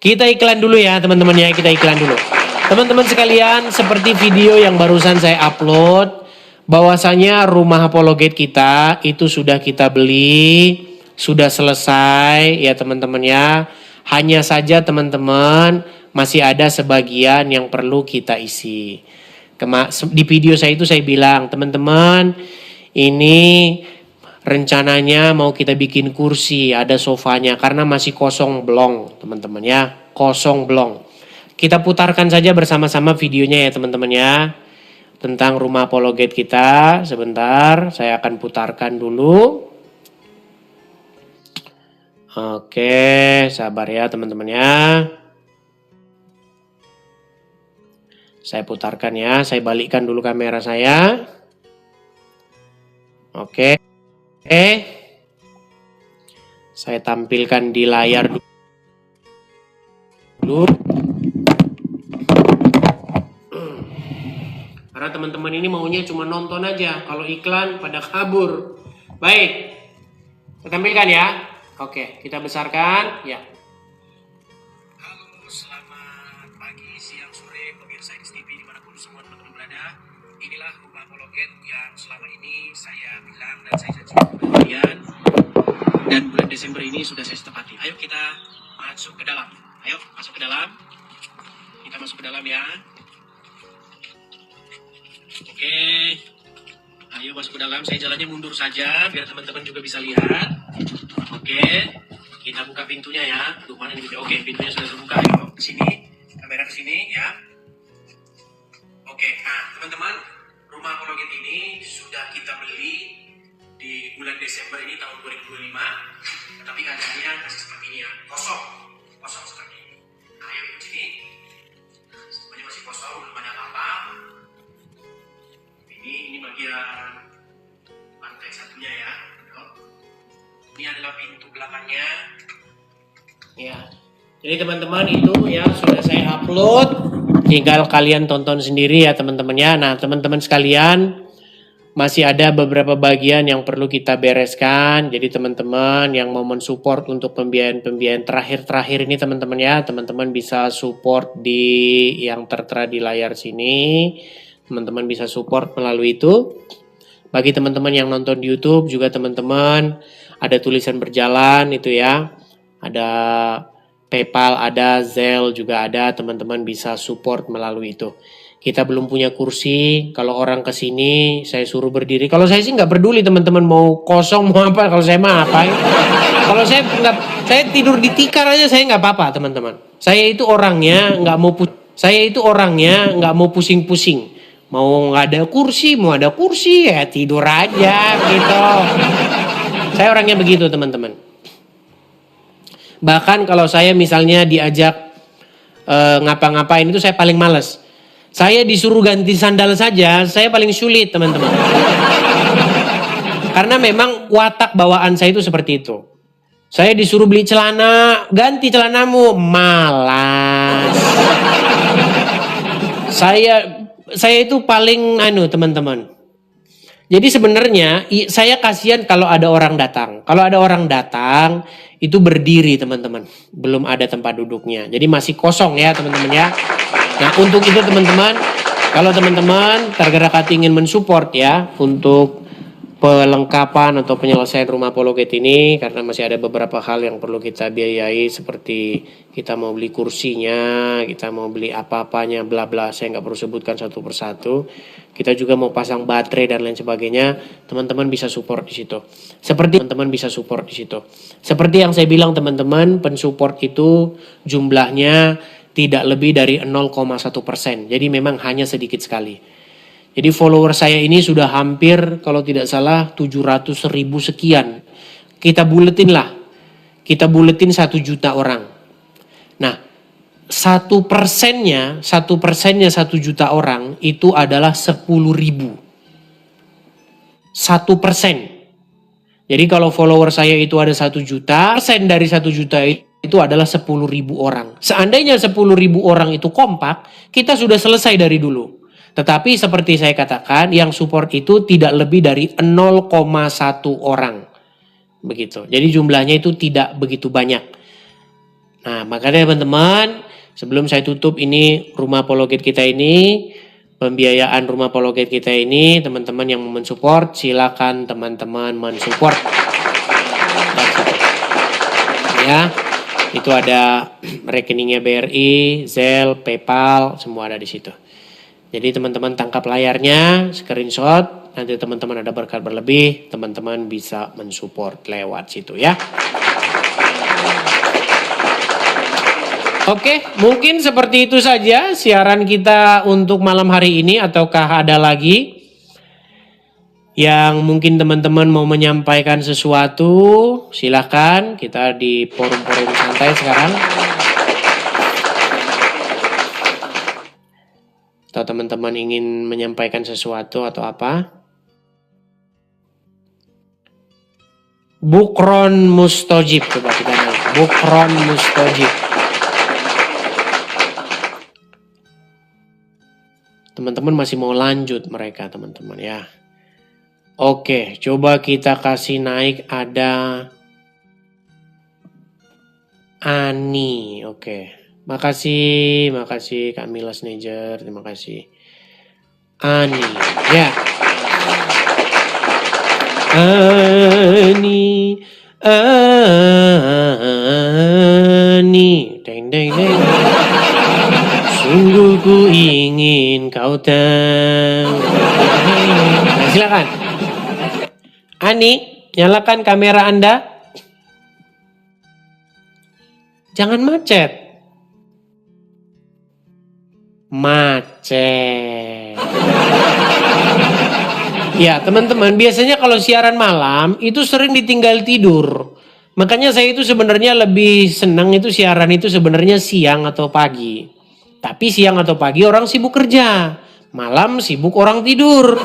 Kita iklan dulu ya teman-teman ya, kita iklan dulu. Teman-teman sekalian, seperti video yang barusan saya upload, bahwasanya rumah apologet kita itu sudah kita beli, sudah selesai ya teman-teman ya. Hanya saja teman-teman masih ada sebagian yang perlu kita isi. Di video saya itu saya bilang, teman-teman ini rencananya mau kita bikin kursi, ada sofanya karena masih kosong blong, teman-teman ya, kosong blong. Kita putarkan saja bersama-sama videonya ya teman-teman ya, tentang rumah apologet kita. Sebentar, saya akan putarkan dulu. Oke, sabar ya teman-teman ya. Saya putarkan ya, saya balikkan dulu kamera saya. Oke. Saya tampilkan di layar dulu. Karena teman-teman ini maunya cuma nonton aja. Kalau iklan pada kabur. Baik. Kita tampilkan ya. Oke, kita besarkan. Ya. Halo, selamat pagi, siang, sore, pemirsa XTV dimanapun semua teman-teman berada. Inilah rumah Apologet yang selama ini saya bilang dan saya janjikan kepada kalian. Dan bulan Desember ini sudah saya tepati. Ayo kita masuk ke dalam. Ayo masuk ke dalam. Kita masuk ke dalam ya. Oke. Ayo masuk ke dalam. Saya jalannya mundur saja biar teman-teman juga bisa lihat. Oke. Kita buka pintunya ya. Aduh, mana ini? Oke, pintunya sudah terbuka. Ayo ke sini. Kamera ke sini ya. Oke. Nah, teman-teman, rumah Apologet ini sudah kita beli di bulan Desember ini tahun 2025. Tapi keadaannya masih seperti ini ya. Kosong seperti ini. Nah, ayo ke sini. Semuanya masih kosong, belum ada apa-apa. Ini bagian lantai satunya ya. Ini adalah pintu belakangnya. Ya. Jadi teman-teman itu ya sudah saya upload. Tinggal kalian tonton sendiri ya teman-teman ya. Nah teman-teman sekalian, masih ada beberapa bagian yang perlu kita bereskan. Jadi teman-teman yang mau mensupport untuk pembiayaan terakhir ini teman-teman ya. Teman-teman bisa support di yang tertera di layar sini. Teman-teman bisa support melalui itu. Bagi teman-teman yang nonton di YouTube juga teman-teman ada tulisan berjalan itu ya. Ada PayPal, ada Zelle juga ada. Teman-teman bisa support melalui itu. Kita belum punya kursi. Kalau orang kesini saya suruh berdiri. Kalau saya sih nggak peduli teman-teman mau kosong mau apa. Kalau saya mah apa? Kalau saya tidur di tikar aja saya nggak apa-apa teman-teman. Saya itu orangnya nggak mau pusing-pusing. Mau nggak ada kursi, mau ada kursi ya tidur aja gitu. Saya orangnya begitu teman-teman. Bahkan kalau saya misalnya diajak ngapa-ngapain itu saya paling malas. Saya disuruh ganti sandal saja, saya paling sulit teman-teman. Karena memang watak bawaan saya itu seperti itu. Saya disuruh beli celana, ganti celanamu, malas. Saya itu paling teman-teman. Jadi sebenarnya saya kasihan kalau ada orang datang. Kalau ada orang datang itu berdiri teman-teman. Belum ada tempat duduknya. Jadi masih kosong ya teman-teman ya. Nah untuk itu teman-teman, kalau teman-teman tergerak hati ingin mensupport ya untuk pelengkapan atau penyelesaian rumah Apologet ini, karena masih ada beberapa hal yang perlu kita biayai seperti kita mau beli kursinya, kita mau beli apa-apanya, bla bla. Saya nggak perlu sebutkan satu persatu. Kita juga mau pasang baterai dan lain sebagainya. Teman-teman bisa support di situ. Seperti yang saya bilang teman-teman, pensupport itu jumlahnya tidak lebih dari 0,1%. Jadi memang hanya sedikit sekali. Jadi follower saya ini sudah hampir kalau tidak salah 700.000 sekian. Kita buletin 1 juta orang. Nah 1%nya 1 juta orang itu adalah 10.000. 1%. Jadi kalau follower saya itu ada 1 juta, persen dari 1 juta itu adalah 10.000 orang. Seandainya 10.000 orang itu kompak, kita sudah selesai dari dulu. Tetapi seperti saya katakan, yang support itu tidak lebih dari 0,1 orang. Begitu. Jadi jumlahnya itu tidak begitu banyak. Nah, makanya teman-teman, sebelum saya tutup ini rumah Apologet kita ini, pembiayaan rumah Apologet kita ini, teman-teman yang mau mensupport, silakan teman-teman mensupport. Ya, itu ada rekeningnya BRI, Zelle, PayPal, semua ada di situ. Jadi teman-teman tangkap layarnya, screenshot, nanti teman-teman ada berkat berlebih, teman-teman bisa mensupport lewat situ ya. Oke, mungkin seperti itu saja siaran kita untuk malam hari ini, ataukah ada lagi yang mungkin teman-teman mau menyampaikan sesuatu? Silakan, kita di forum-forum santai sekarang. Atau teman-teman ingin menyampaikan sesuatu atau apa? Bukron Mustojib, coba kita lihat. Bukron Mustojib. Teman-teman masih mau lanjut mereka teman-teman ya. Oke, coba kita kasih naik ada Ani. Oke. Makasih Kak Mila Snejer, terima kasih. Ani, ya. Ani, deng deng deng. Sungguh ku ingin kau tahu. Nah, silakan. Ani, nyalakan kamera Anda. Jangan macet. Ya teman-teman, biasanya kalau siaran malam itu sering ditinggal tidur. Makanya saya itu sebenarnya lebih senang itu siaran itu sebenarnya siang atau pagi. Tapi siang atau pagi orang sibuk kerja, malam sibuk orang tidur.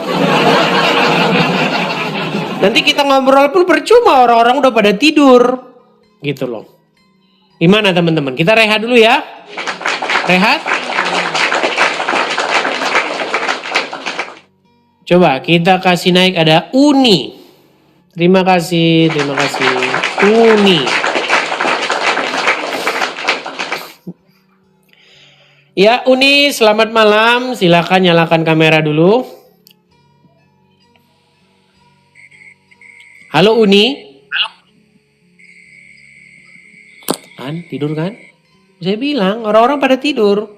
Nanti kita ngobrol pun percuma, orang-orang udah pada tidur. Gitu loh. Gimana teman-teman? Kita rehat dulu ya. Rehat. Coba kita kasih naik ada Uni. Terima kasih. Uni. Ya Uni, selamat malam. Silakan nyalakan kamera dulu. Halo Uni. Kan tidur kan? Saya bilang orang-orang pada tidur.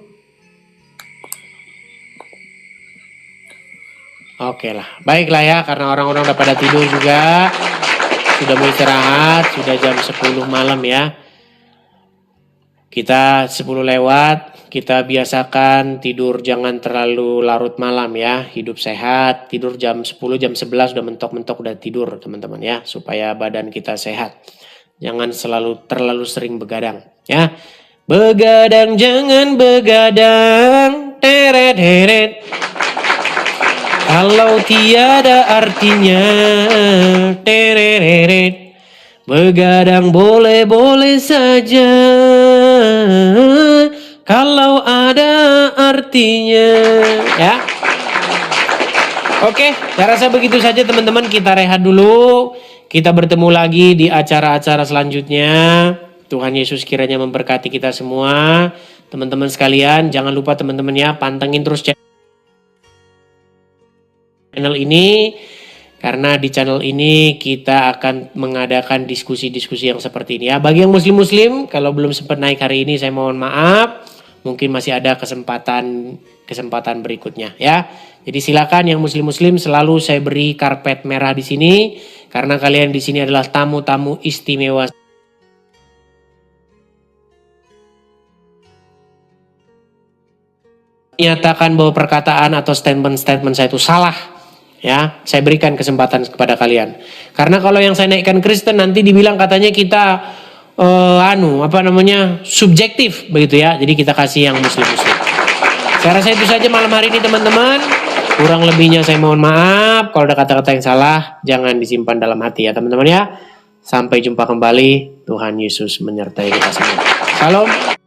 Oke lah, baiklah ya, karena orang-orang udah pada tidur juga, sudah mau istirahat, sudah jam 10 malam ya. Kita 10 lewat, kita biasakan tidur jangan terlalu larut malam ya, hidup sehat, tidur jam 10, jam 11 udah mentok-mentok udah tidur teman-teman ya, supaya badan kita sehat. Jangan terlalu sering begadang ya. Begadang jangan begadang, teret-teret. Kalau tiada artinya, tereret, begadang boleh-boleh saja. Kalau ada artinya, ya. Oke, saya rasa begitu saja teman-teman. Kita rehat dulu. Kita bertemu lagi di acara-acara selanjutnya. Tuhan Yesus kiranya memberkati kita semua. Teman-teman sekalian, jangan lupa teman-teman ya, pantengin terus channel ini, karena di channel ini kita akan mengadakan diskusi-diskusi yang seperti ini ya. Bagi yang muslim-muslim, kalau belum sempat naik hari ini saya mohon maaf, mungkin masih ada kesempatan berikutnya ya. Jadi silakan yang muslim-muslim, selalu saya beri karpet merah di sini karena kalian di sini adalah tamu-tamu istimewa. Nyatakan bahwa perkataan atau statement-statement saya itu salah. Ya, saya berikan kesempatan kepada kalian. Karena kalau yang saya naikkan Kristen nanti dibilang katanya kita subjektif begitu ya. Jadi kita kasih yang muslim-muslim. Saya rasa itu saja malam hari ini teman-teman. Kurang lebihnya saya mohon maaf. Kalau ada kata-kata yang salah, jangan disimpan dalam hati ya teman-teman ya. Sampai jumpa kembali. Tuhan Yesus menyertai kita semua. Salam.